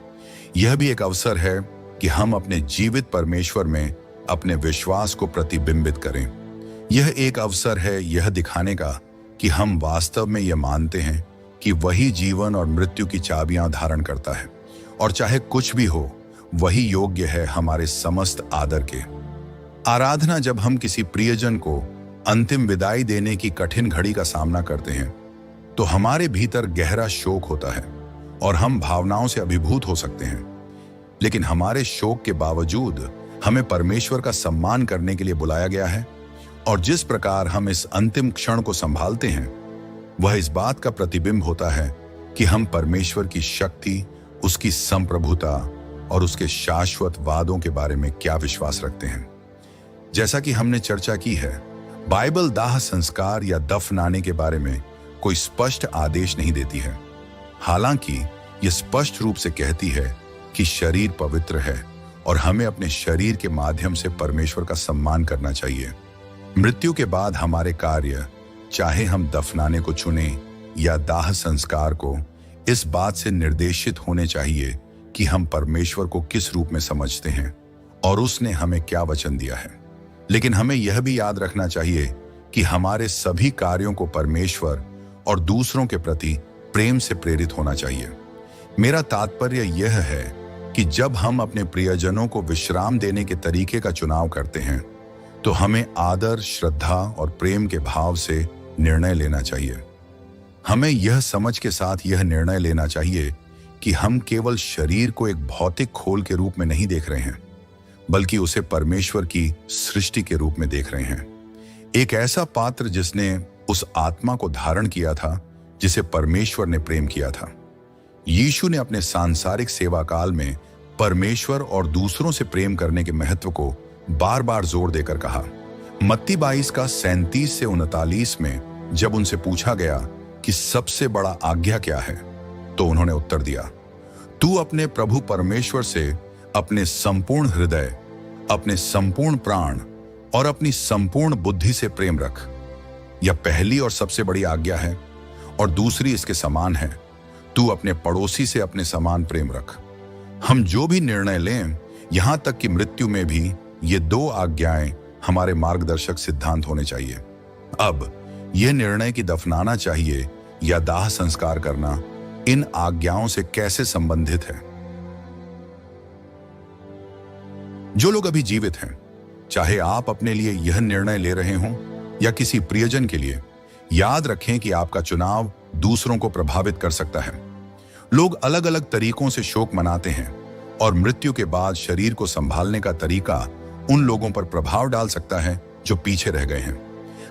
A: यह भी एक अवसर है कि हम अपने जीवित परमेश्वर में अपने विश्वास को प्रतिबिंबित करें। यह एक अवसर है यह दिखाने का कि हम वास्तव में यह मानते हैं कि वही जीवन और मृत्यु की चाबियां धारण करता है और चाहे कुछ भी हो, वही योग्य है हमारे समस्त आदर के। आराधना जब हम किसी प्रियजन को अंतिम विदाई देने की कठिन घड़ी का सामना करते हैं तो हमारे भीतर गहरा शोक होता है और हम भावनाओं से अभिभूत हो सकते हैं। लेकिन हमारे शोक के बावजूद हमें परमेश्वर का सम्मान करने के लिए बुलाया गया है और जिस प्रकार हम इस अंतिम क्षण को संभालते हैं वह इस बात का प्रतिबिंब होता है कि हम परमेश्वर की शक्ति, उसकी संप्रभुता और उसके शाश्वत वादों के बारे में क्या विश्वास रखते हैं। जैसा कि हमने चर्चा की है, बाइबल दाह संस्कार या दफनाने के बारे में कोई स्पष्ट आदेश नहीं देती है। हालांकि यह स्पष्ट रूप से कहती है कि शरीर पवित्र है और हमें अपने शरीर के माध्यम से परमेश्वर का सम्मान करना चाहिए। मृत्यु के बाद हमारे कार्य, चाहे हम दफनाने को चुने या दाह संस्कार को, इस बात से निर्देशित होने चाहिए कि हम परमेश्वर को किस रूप में समझते हैं और उसने हमें क्या वचन दिया है। लेकिन हमें यह भी याद रखना चाहिए कि हमारे सभी कार्यों को परमेश्वर और दूसरों के प्रति प्रेम से प्रेरित होना चाहिए। मेरा तात्पर्य यह है कि जब हम अपने प्रियजनों को विश्राम देने के तरीके का चुनाव करते हैं तो हमें आदर, श्रद्धा और प्रेम के भाव से निर्णय लेना चाहिए। हमें यह समझ के साथ यह निर्णय लेना चाहिए कि हम केवल शरीर को एक भौतिक खोल के रूप में नहीं देख रहे हैं, बल्कि उसे परमेश्वर की सृष्टि के रूप में देख रहे हैं। एक ऐसा पात्र जिसने उस आत्मा को धारण किया था जिसे परमेश्वर ने प्रेम किया था। यीशु ने अपने सांसारिक सेवा काल में परमेश्वर और दूसरों से प्रेम करने के महत्व को बार बार जोर देकर कहा। मत्ती 22 का 37 से 39 में जब उनसे पूछा गया कि सबसे बड़ा आज्ञा क्या है, तो उन्होंने उत्तर दिया, तू अपने प्रभु परमेश्वर से अपने संपूर्ण हृदय, अपने संपूर्ण प्राण और अपनी संपूर्ण बुद्धि से प्रेम रख। यह पहली और सबसे बड़ी आज्ञा है और दूसरी इसके समान है, तू अपने पड़ोसी से अपने समान प्रेम रख। हम जो भी निर्णय लें, यहां तक कि मृत्यु में भी, ये दो आज्ञाएं हमारे मार्गदर्शक सिद्धांत होने चाहिए। अब यह निर्णय कि दफनाना चाहिए या दाह संस्कार करना इन आज्ञाओं से कैसे संबंधित है। जो लोग अभी जीवित हैं, चाहे आप अपने लिए यह निर्णय ले रहे हों या किसी प्रियजन के लिए, याद रखें कि आपका चुनाव दूसरों को प्रभावित कर सकता है। लोग अलग अलग तरीकों से शोक मनाते हैं और मृत्यु के बाद शरीर को संभालने का तरीका उन लोगों पर प्रभाव डाल सकता है जो पीछे रह गए हैं।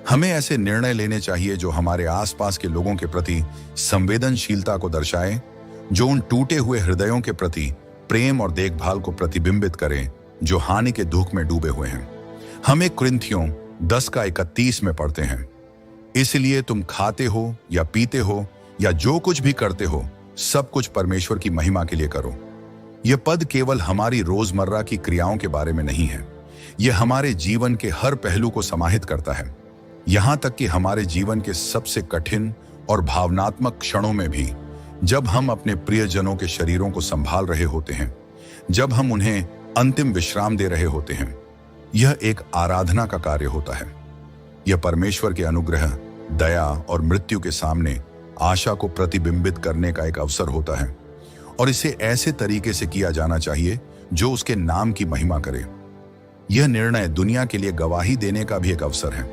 A: हमें ऐसे निर्णय लेने चाहिए जो हमारे आसपास के लोगों के प्रति संवेदनशीलता को दर्शाए, जो उन टूटे हुए हृदयों के प्रति प्रेम और देखभाल को प्रतिबिंबित करें जो हानि के दुख में डूबे हुए हैं। हमें कुरिन्थियों 10 का 31 में पढ़ते हैं, इसलिए तुम खाते हो या पीते हो या जो कुछ भी करते हो, सब कुछ परमेश्वर की महिमा के लिए करो। यह पद केवल हमारी रोजमर्रा की क्रियाओं के बारे में नहीं है, यह हमारे जीवन के हर पहलू को समाहित करता है। यहां तक कि हमारे जीवन के सबसे कठिन और भावनात्मक क्षणों में भी, जब हम अपने प्रियजनों के शरीरों को संभाल रहे होते हैं, जब हम उन्हें अंतिम विश्राम दे रहे होते हैं, यह एक आराधना का कार्य होता है। यह परमेश्वर के अनुग्रह, दया और मृत्यु के सामने आशा को प्रतिबिंबित करने का एक अवसर होता है और इसे ऐसे तरीके से किया जाना चाहिए जो उसके नाम की महिमा करे। यह निर्णय दुनिया के लिए गवाही देने का भी एक अवसर है।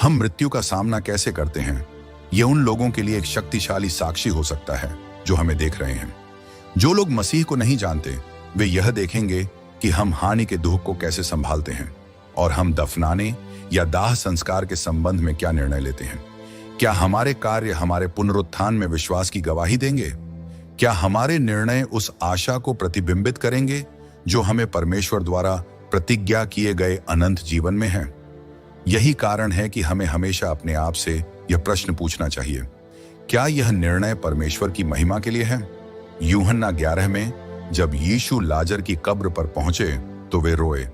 A: हम मृत्यु का सामना कैसे करते हैं, यह उन लोगों के लिए एक शक्तिशाली साक्षी हो सकता है जो हमें देख रहे हैं। जो लोग मसीह को नहीं जानते, वे यह देखेंगे कि हम हानि के दुख को कैसे संभालते हैं और हम दफनाने या दाह संस्कार के संबंध में क्या निर्णय लेते हैं। क्या हमारे कार्य हमारे पुनरुत्थान में विश्वास की गवाही देंगे? क्या हमारे निर्णय उस आशा को प्रतिबिंबित करेंगे जो हमें परमेश्वर द्वारा प्रतिज्ञा किए गए अनंत जीवन में है? यही कारण है कि हमें हमेशा अपने आप से यह प्रश्न पूछना चाहिए, क्या यह निर्णय परमेश्वर की महिमा के लिए है? यूहन्ना 11 में जब यीशु लाजर की कब्र पर पहुंचे तो वे रोए।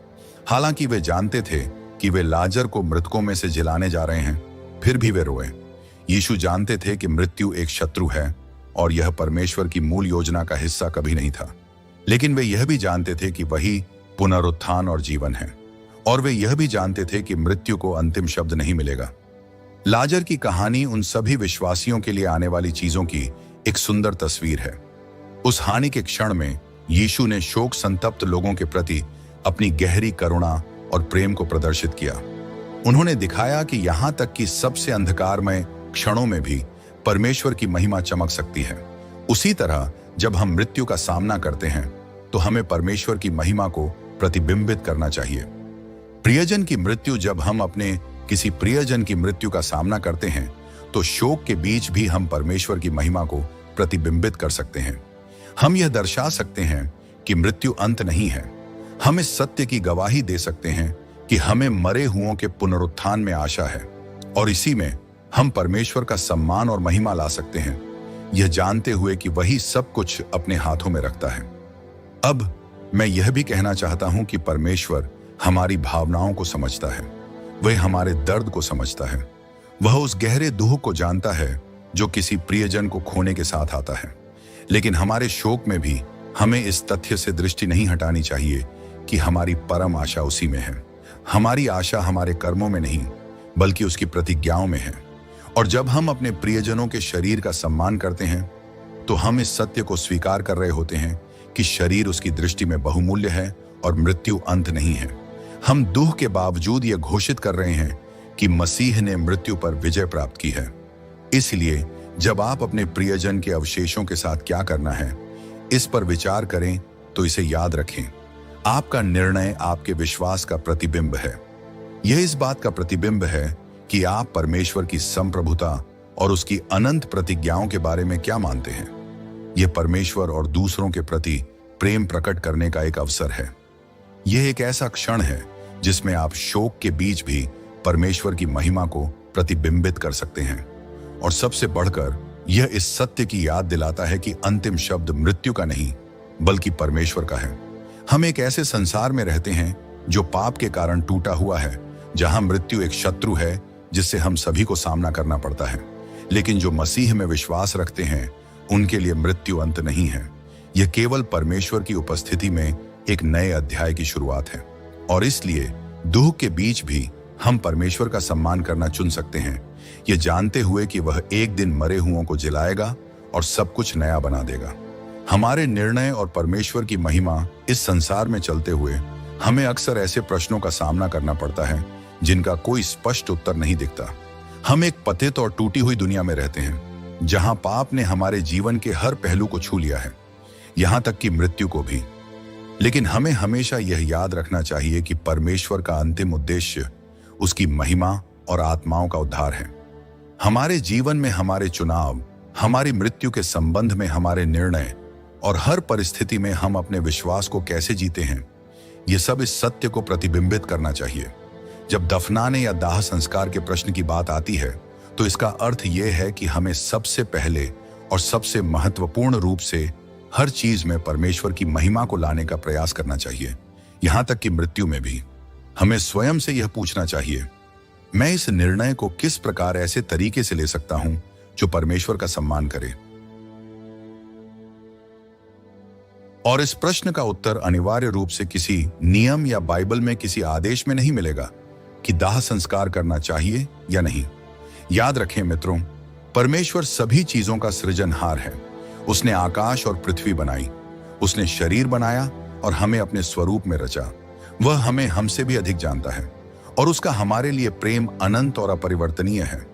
A: हालांकि वे जानते थे कि वे लाजर को मृतकों में से जिलाने जा रहे हैं, फिर भी वे रोए। यीशु जानते थे कि मृत्यु एक शत्रु है और यह परमेश्वर की मूल योजना का हिस्सा कभी नहीं था। लेकिन वे यह भी जानते थे कि वही पुनरुत्थान और जीवन है, और वे यह भी जानते थे कि मृत्यु को अंतिम शब्द नहीं मिलेगा। लाजर की कहानी उन सभी विश्वासियों के लिए आने वाली चीजों की एक सुंदर तस्वीर है। उस हानि के क्षण में यीशु ने शोक संतप्त लोगों के प्रति अपनी गहरी करुणा और प्रेम को प्रदर्शित किया। उन्होंने दिखाया कि यहां तक कि सबसे अंधकारमय क्षणों में भी परमेश्वर की महिमा चमक सकती है। उसी तरह जब हम मृत्यु का सामना करते हैं तो हमें परमेश्वर की महिमा को प्रतिबिंबित करना चाहिए। प्रियजन की मृत्यु, जब हम अपने किसी प्रियजन की मृत्यु का सामना करते हैं तो शोक के बीच भी हम परमेश्वर की महिमा को प्रतिबिंबित कर सकते हैं। हम यह दर्शा सकते हैं कि मृत्यु अंत नहीं है। हम इस सत्य की गवाही दे सकते हैं कि हमें मरे हुओं के पुनरुत्थान में आशा है और इसी में हम परमेश्वर का सम्मान और महिमा ला सकते हैं, यह जानते हुए कि वही सब कुछ अपने हाथों में रखता है। अब मैं यह भी कहना चाहता हूं कि परमेश्वर हमारी भावनाओं को समझता है, वह हमारे दर्द को समझता है। वह उस गहरे दुख को जानता है जो किसी प्रियजन को खोने के साथ आता है। लेकिन हमारे शोक में भी हमें इस तथ्य से दृष्टि नहीं हटानी चाहिए कि हमारी परम आशा उसी में है। हमारी आशा हमारे कर्मों में नहीं, बल्कि उसकी प्रतिज्ञाओं में है। और जब हम अपने प्रियजनों के शरीर का सम्मान करते हैं, तो हम इस सत्य को स्वीकार कर रहे होते हैं कि शरीर उसकी दृष्टि में बहुमूल्य है और मृत्यु अंत नहीं है। हम दुख के बावजूद यह घोषित कर रहे हैं कि मसीह ने मृत्यु पर विजय प्राप्त की है। इसलिए जब आप अपने प्रियजन के अवशेषों के साथ क्या करना है, इस पर विचार करें तो इसे याद रखें। आपका निर्णय आपके विश्वास का प्रतिबिंब है। यह इस बात का प्रतिबिंब है कि आप परमेश्वर की संप्रभुता और उसकी अनंत प्रतिज्ञाओं के बारे में क्या मानते हैं। यह परमेश्वर और दूसरों के प्रति प्रेम प्रकट करने का एक अवसर है। यह एक ऐसा क्षण है जिसमें आप शोक के बीच भी परमेश्वर की महिमा को प्रतिबिंबित कर सकते हैं। और सबसे बढ़कर यह इस सत्य की याद दिलाता है कि अंतिम शब्द मृत्यु का नहीं, बल्कि परमेश्वर का है। हम एक ऐसे संसार में रहते हैं जो पाप के कारण टूटा हुआ है, जहां मृत्यु एक शत्रु है जिससे हम सभी को सामना करना पड़ता है। लेकिन जो मसीह में विश्वास रखते हैं, उनके लिए मृत्यु अंत नहीं है। यह केवल परमेश्वर की उपस्थिति में एक नए अध्याय की शुरुआत है। और इसलिए दुख के बीच भी हम परमेश्वर का सम्मान करना चुन सकते हैं, ये जानते हुए कि वह एक दिन मरे हुओं को जिलाएगा और सब कुछ नया बना देगा। हमारे निर्णय और परमेश्वर की महिमा इस संसार में चलते हुए हमें अक्सर ऐसे प्रश्नों का सामना करना पड़ता है जिनका कोई स्पष्ट उत्तर नहीं दिखता। हम एक पतित और टूटी हुई दुनिया में रहते हैं, जहां पाप ने हमारे जीवन के हर पहलू को छू लिया है, यहां तक कि मृत्यु को भी। लेकिन हमें हमेशा यह याद रखना चाहिए कि परमेश्वर का अंतिम उद्देश्य उसकी महिमा और आत्माओं का उद्धार है। हमारे जीवन में हमारे चुनाव, हमारी मृत्यु के संबंध में हमारे निर्णय और हर परिस्थिति में हम अपने विश्वास को कैसे जीते हैं, ये सब इस सत्य को प्रतिबिंबित करना चाहिए। जब दफनाने या दाह संस्कार के प्रश्न की बात आती है, तो इसका अर्थ यह है कि हमें सबसे पहले और सबसे महत्वपूर्ण रूप से हर चीज में परमेश्वर की महिमा को लाने का प्रयास करना चाहिए। यहां तक कि मृत्यु में भी हमें स्वयं से यह पूछना चाहिए, मैं इस निर्णय को किस प्रकार ऐसे तरीके से ले सकता हूं जो परमेश्वर का सम्मान करे। और इस प्रश्न का उत्तर अनिवार्य रूप से किसी नियम या बाइबल में किसी आदेश में नहीं मिलेगा कि दाह संस्कार करना चाहिए या नहीं। याद रखें मित्रों, परमेश्वर सभी चीजों का सृजनहार है। उसने आकाश और पृथ्वी बनाई, उसने शरीर बनाया और हमें अपने स्वरूप में रचा। वह हमें हमसे भी अधिक जानता है और उसका हमारे लिए प्रेम अनंत और अपरिवर्तनीय है।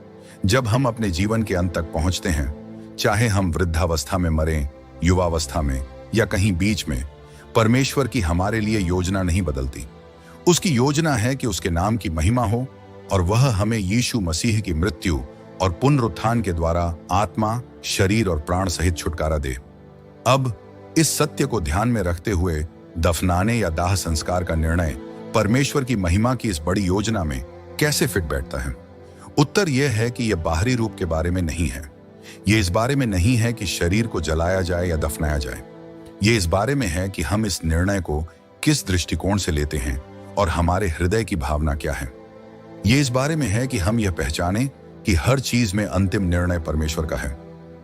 A: जब हम अपने जीवन के अंत तक पहुंचते हैं, चाहे हम वृद्धावस्था में मरें, युवावस्था में या कहीं बीच में, परमेश्वर की हमारे लिए योजना नहीं बदलती। उसकी योजना है कि उसके नाम की महिमा हो और वह हमें यीशु मसीह की मृत्यु और पुनरुत्थान के द्वारा आत्मा, शरीर और प्राण सहित छुटकारा दे। अब इस सत्य को ध्यान में रखते हुए दफनाने या दाह संस्कार का निर्णय परमेश्वर की महिमा की इस बड़ी योजना में कैसे फिट बैठता है? उत्तर यह है कि यह बाहरी रूप के बारे में नहीं है। यह इस बारे में नहीं है कि शरीर को जलाया जाए या दफनाया जाए। यह इस बारे में है कि हम इस निर्णय को किस दृष्टिकोण से लेते हैं और हमारे हृदय की भावना क्या है। यह इस बारे में है कि हम यह पहचानें कि हर चीज में अंतिम निर्णय परमेश्वर का है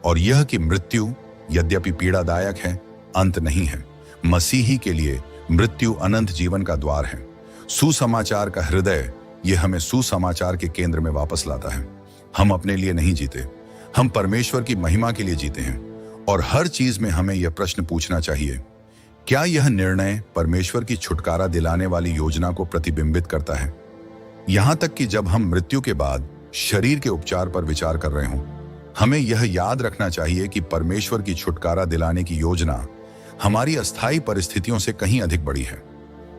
A: और यह कि मृत्यु यद्यपि पीड़ादायक है, अंत नहीं है। मसीही के लिए मृत्यु अनंत जीवन का द्वार है। सुसमाचार का हृदय यह हमें सुसमाचार के केंद्र में वापस लाता है। हम अपने लिए नहीं जीते, हम परमेश्वर की महिमा के लिए जीते हैं। और हर चीज में हमें यह प्रश्न पूछना चाहिए, क्या यह निर्णय परमेश्वर की छुटकारा दिलाने वाली योजना को प्रतिबिंबित करता है? यहां तक कि जब हम मृत्यु के बाद शरीर के उपचार पर विचार कर रहे हों, हमें यह याद रखना चाहिए कि परमेश्वर की छुटकारा दिलाने की योजना हमारी अस्थायी परिस्थितियों से कहीं अधिक बड़ी है।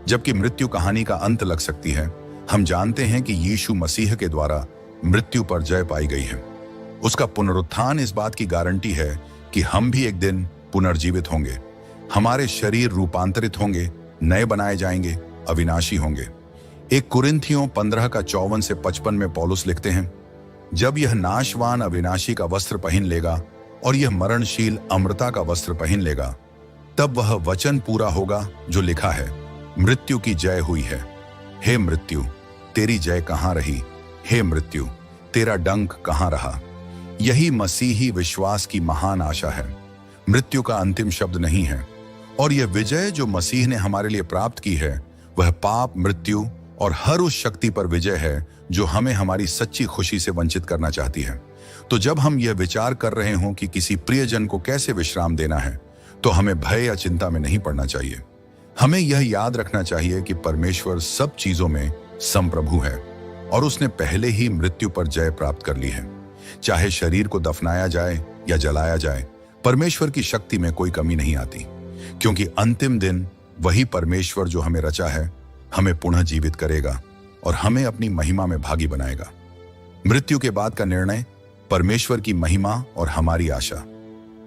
A: जबकि मृत्यु कहानी का अंत लग सकती है, हम जानते हैं कि यीशु मसीह के द्वारा मृत्यु पर जय पाई गई है। उसका पुनरुत्थान इस बात की गारंटी है कि हम भी एक दिन पुनर्जीवित होंगे। हमारे शरीर रूपांतरित होंगे, नए बनाए जाएंगे, अविनाशी होंगे। 1 कुरिन्थियों 15:54-55 में पौलुस लिखते हैं, जब यह नाशवान अविनाशी का वस्त्र पहन लेगा और यह मरणशील अमृता का वस्त्र पहन लेगा, तब वह वचन पूरा होगा जो लिखा है, मृत्यु की जय हुई है। हे मृत्यु, तेरी जय कहाँ रही? हे मृत्यु, तेरा डंक कहाँ रहा? यही मसीही विश्वास की महान आशा है। मृत्यु का अंतिम शब्द नहीं है, और यह विजय जो मसीह ने हमारे लिए प्राप्त की है, वह पाप, मृत्यु और हर उस शक्ति पर विजय है जो हमें हमारी सच्ची खुशी से वंचित करना चाहती है। तो जब हम यह विचार कर रहे हों कि किसी प्रियजन को कैसे विश्राम देना है, तो हमें भय या चिंता में नहीं पड़ना चाहिए। हमें यह याद रखना चाहिए कि परमेश्वर सब चीजों में संप्रभु है और उसने पहले ही मृत्यु पर जय प्राप्त कर ली है। चाहे शरीर को दफनाया जाए या जलाया जाए, परमेश्वर की शक्ति में कोई कमी नहीं आती, क्योंकि अंतिम दिन वही परमेश्वर जो हमें रचा है हमें पुनः जीवित करेगा और हमें अपनी महिमा में भागी बनाएगा। मृत्यु के बाद का निर्णय परमेश्वर की महिमा और हमारी आशा।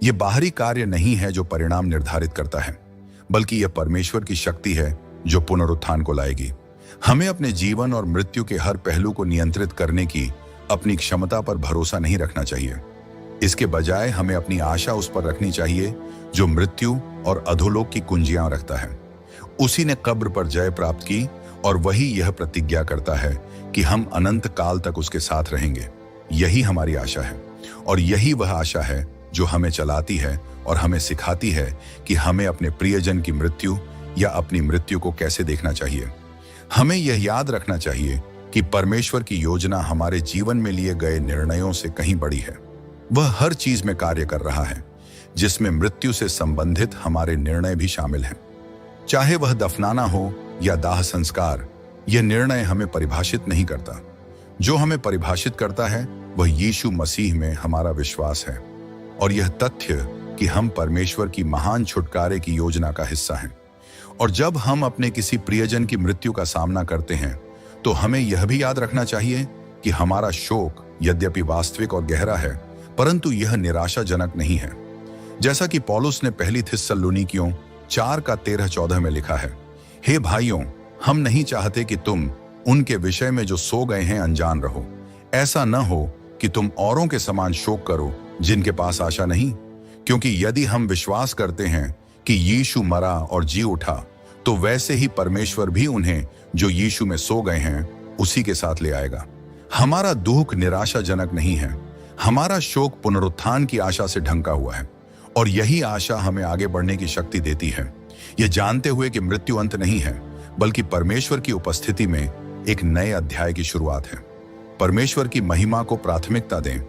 A: यह बाहरी कार्य नहीं है जो परिणाम निर्धारित करता है, बल्कि यह परमेश्वर की शक्ति है जो पुनरुत्थान को लाएगी। हमें अपने जीवन और मृत्यु के हर पहलू को नियंत्रित करने की अपनी क्षमता पर भरोसा नहीं रखना चाहिए। इसके बजाय हमें अपनी आशा उस पर रखनी चाहिए जो मृत्यु और अधोलोक की कुंजियां रखता है। उसी ने कब्र पर जय प्राप्त की और वही यह प्रतिज्ञा करता है कि हम अनंत काल तक उसके साथ रहेंगे। यही हमारी आशा है और यही वह आशा है जो हमें चलाती है और हमें सिखाती है कि हमें अपने प्रियजन की मृत्यु या अपनी मृत्यु को कैसे देखना चाहिए। हमें यह याद रखना चाहिए कि परमेश्वर की योजना हमारे जीवन में लिए गए निर्णयों से कहीं बड़ी है। वह हर चीज में कार्य कर रहा है, जिसमें मृत्यु से संबंधित हमारे निर्णय भी शामिल हैं। चाहे वह दफनाना हो या दाह संस्कार, यह निर्णय हमें परिभाषित नहीं करता। जो हमें परिभाषित करता है वह यीशु मसीह में हमारा विश्वास है और यह तथ्य कि हम परमेश्वर की महान छुटकारे की योजना का हिस्सा हैं। और जब हम अपने किसी प्रियजन की मृत्यु का सामना करते हैं, तो हमें यह भी याद रखना चाहिए कि हमारा शोक यद्यपि वास्तविक और गहरा है, परंतु यह निराशाजनक नहीं है। जैसा कि पौलुस ने पहली थिस्सलुनीकियों 4:13-14 में लिखा है, हे भाइयों, हम नहीं चाहते कि तुम उनके विषय में जो सो गए हैं अनजान रहो। ऐसा न हो कि तुम औरों के समान शोक करो जिनके पास आशा नहीं, क्योंकि यदि हम विश्वास करते हैं कि यीशु मरा और जी उठा, तो वैसे ही परमेश्वर भी उन्हें जो यीशु में सो गए हैं उसी के साथ ले आएगा। हमारा दुख निराशाजनक नहीं है, हमारा शोक पुनरुत्थान की आशा से ढंका हुआ है और यही आशा हमें आगे बढ़ने की शक्ति देती है, यह जानते हुए कि मृत्यु अंत नहीं है, बल्कि परमेश्वर की उपस्थिति में एक नए अध्याय की शुरुआत है। परमेश्वर की महिमा को प्राथमिकता दें।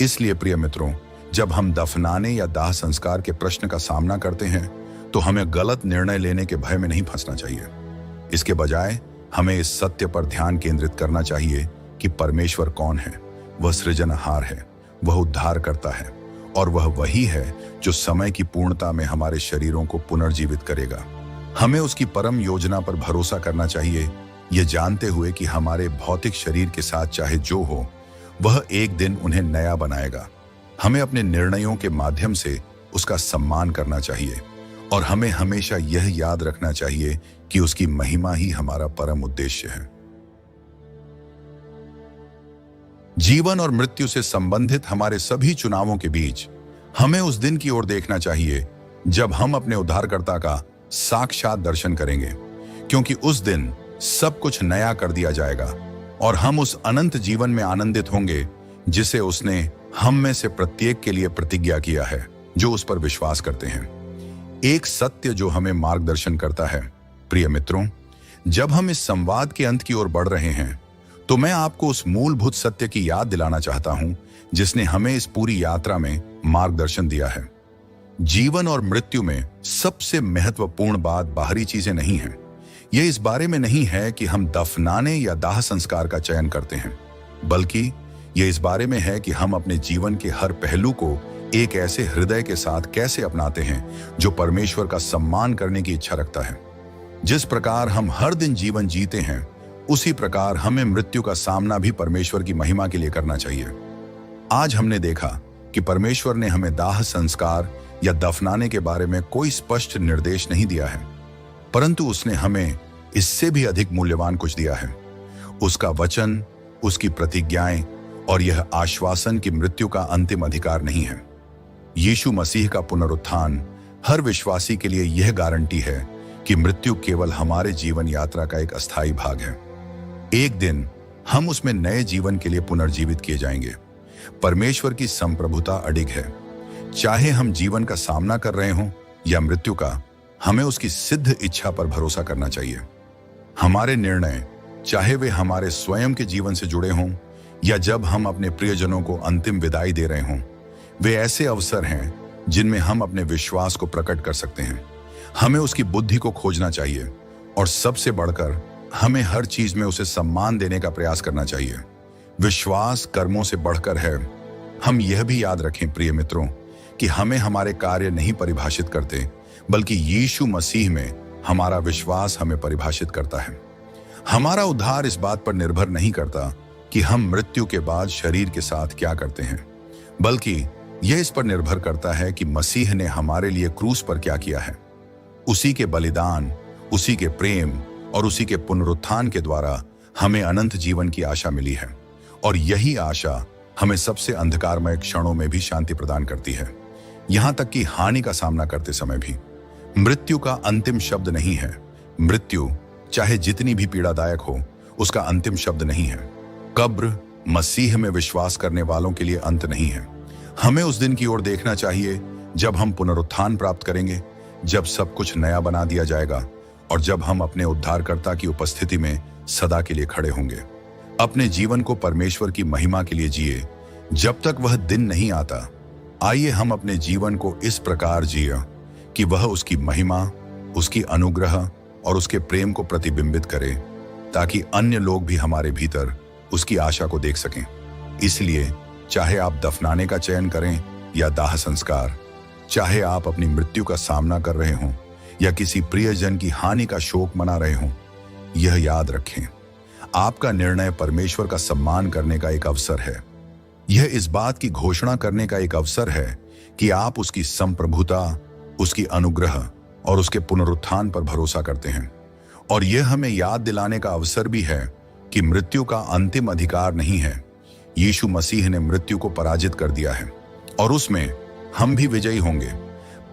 A: इसलिए प्रिय मित्रों, जब हम दफनाने या दाह संस्कार के प्रश्न का सामना करते हैं, तो हमें गलत निर्णय लेने के भय में नहीं फंसना चाहिए। इसके बजाय हमें इस सत्य पर ध्यान केंद्रित करना चाहिए कि परमेश्वर कौन है। वह सृजनहार है, वह उद्धार करता है और वह वही है जो समय की पूर्णता में हमारे शरीरों को पुनर्जीवित करेगा। हमें उसकी परम योजना पर भरोसा करना चाहिए, ये जानते हुए कि हमारे भौतिक शरीर के साथ चाहे जो हो, वह एक दिन उन्हें नया बनाएगा। हमें अपने निर्णयों के माध्यम से उसका सम्मान करना चाहिए और हमें हमेशा यह याद रखना चाहिए कि उसकी महिमा ही हमारा परम उद्देश्य है। जीवन और मृत्यु से संबंधित हमारे सभी चुनावों के बीच हमें उस दिन की ओर देखना चाहिए जब हम अपने उद्धारकर्ता का साक्षात दर्शन करेंगे, क्योंकि उस दिन सब कुछ नया कर दिया जाएगा और हम उस अनंत जीवन में आनंदित होंगे जिसे उसने हम में से प्रत्येक के लिए प्रतिज्ञा किया है जो उस पर विश्वास करते हैं। एक सत्य जो हमें मार्गदर्शन करता है। प्रिय मित्रों, जब हम इस संवाद के अंत की ओर बढ़ रहे हैं, तो मैं आपको उस मूलभूत सत्य की याद दिलाना चाहता हूं जिसने हमें इस पूरी यात्रा में मार्गदर्शन दिया है। जीवन और मृत्यु में सबसे महत्वपूर्ण बात बाहरी चीजें नहीं है। यह इस बारे में नहीं है कि हम दफनाने या दाह संस्कार का चयन करते हैं, बल्कि यह इस बारे में है कि हम अपने जीवन के हर पहलू को एक ऐसे हृदय के साथ कैसे अपनाते हैं जो परमेश्वर का सम्मान करने की इच्छा रखता है। जिस प्रकार हम हर दिन जीवन जीते हैं, उसी प्रकार हमें मृत्यु का सामना भी परमेश्वर की महिमा के लिए करना चाहिए। आज हमने देखा कि परमेश्वर ने हमें दाह संस्कार या दफनाने के बारे में कोई स्पष्ट निर्देश नहीं दिया है, परंतु उसने हमें इससे भी अधिक मूल्यवान कुछ दिया है। उसका वचन, उसकी प्रतिज्ञाएं और यह आश्वासन कि मृत्यु का अंतिम अधिकार नहीं है। यीशु मसीह का पुनरुत्थान हर विश्वासी के लिए यह गारंटी है कि मृत्यु केवल हमारे जीवन यात्रा का एक अस्थायी भाग है। एक दिन हम उसमें नए जीवन के लिए पुनर्जीवित किए जाएंगे। परमेश्वर की संप्रभुता अडिग है। चाहे हम जीवन का सामना कर रहे हों या मृत्यु का, हमें उसकी सिद्ध इच्छा पर भरोसा करना चाहिए। हमारे निर्णय, चाहे वे हमारे स्वयं के जीवन से जुड़े हों या जब हम अपने प्रियजनों को अंतिम विदाई दे रहे हों, वे ऐसे अवसर हैं जिनमें हम अपने विश्वास को प्रकट कर सकते हैं। हमें उसकी बुद्धि को खोजना चाहिए और सबसे बढ़कर हमें हर चीज में उसे सम्मान देने का प्रयास करना चाहिए। विश्वास कर्मों से बढ़कर है। हम यह भी याद रखें प्रिय मित्रों कि हमें हमारे कार्य नहीं परिभाषित करते, बल्कि यीशु मसीह में हमारा विश्वास हमें परिभाषित करता है। हमारा उद्धार इस बात पर निर्भर नहीं करता कि हम मृत्यु के बाद शरीर के साथ क्या करते हैं, बल्कि यह इस पर निर्भर करता है कि मसीह ने हमारे लिए क्रूस पर क्या किया है। उसी के बलिदान, उसी के प्रेम और उसी के पुनरुत्थान के द्वारा हमें अनंत जीवन की आशा मिली है, और यही आशा हमें सबसे अंधकारमय क्षणों में भी शांति प्रदान करती है, यहां तक कि हानि का सामना करते समय भी। मृत्यु का अंतिम शब्द नहीं है। मृत्यु चाहे जितनी भी पीड़ादायक हो, उसका अंतिम शब्द नहीं है। कब्र मसीह में विश्वास करने वालों के लिए अंत नहीं है। हमें उस दिन की ओर देखना चाहिए जब हम पुनरुत्थान प्राप्त करेंगे, जब सब कुछ नया बना दिया जाएगा और जब हम अपने उद्धारकर्ता की उपस्थिति में सदा के लिए खड़े होंगे। अपने जीवन को परमेश्वर की महिमा के लिए जिए जब तक वह दिन नहीं आता। आइए हम अपने जीवन को इस प्रकार जिए कि वह उसकी महिमा, उसकी अनुग्रह और उसके प्रेम को प्रतिबिंबित करे, ताकि अन्य लोग भी हमारे भीतर उसकी आशा को देख सकें। इसलिए चाहे आप दफनाने का चयन करें या दाह संस्कार, चाहे आप अपनी मृत्यु का सामना कर रहे हों या किसी प्रियजन की हानि का शोक मना रहे हों, यह याद रखें, आपका निर्णय परमेश्वर का सम्मान करने का एक अवसर है। यह इस बात की घोषणा करने का एक अवसर है कि आप उसकी संप्रभुता, उसकी अनुग्रह और उसके पुनरुत्थान पर भरोसा करते हैं। और यह हमें याद दिलाने का अवसर भी है कि मृत्यु का अंतिम अधिकार नहीं है। यीशु मसीह ने मृत्यु को पराजित कर दिया है और उसमें हम भी विजयी होंगे।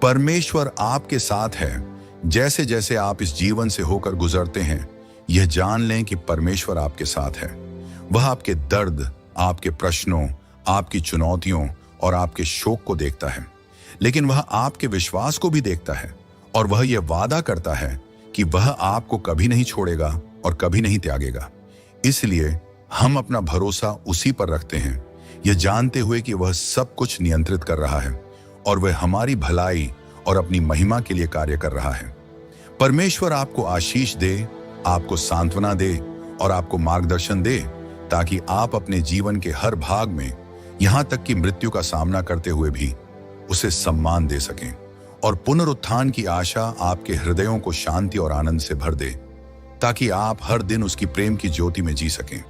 A: परमेश्वर आपके साथ है। जैसे जैसे आप इस जीवन से होकर गुजरते हैं, यह जान लें कि परमेश्वर आपके साथ है। वह आपके दर्द, आपके प्रश्नों, आपकी चुनौतियों और आपके शोक को देखता है, लेकिन वह आपके विश्वास को भी देखता है, और वह यह वादा करता है कि वह आपको कभी नहीं छोड़ेगा और कभी नहीं त्यागेगा। इसलिए हम अपना भरोसा उसी पर रखते हैं, यह जानते हुए कि वह सब कुछ नियंत्रित कर रहा है और वह हमारी भलाई और अपनी महिमा के लिए कार्य कर रहा है। परमेश्वर आपको आशीष दे, आपको सांत्वना दे और आपको मार्गदर्शन दे, ताकि आप अपने जीवन के हर भाग में, यहां तक कि मृत्यु का सामना करते हुए भी, उसे सम्मान दे सकें और पुनरुत्थान की आशा आपके हृदयों को शांति और आनंद से भर दे, ताकि आप हर दिन उसकी प्रेम की ज्योति में जी सकें।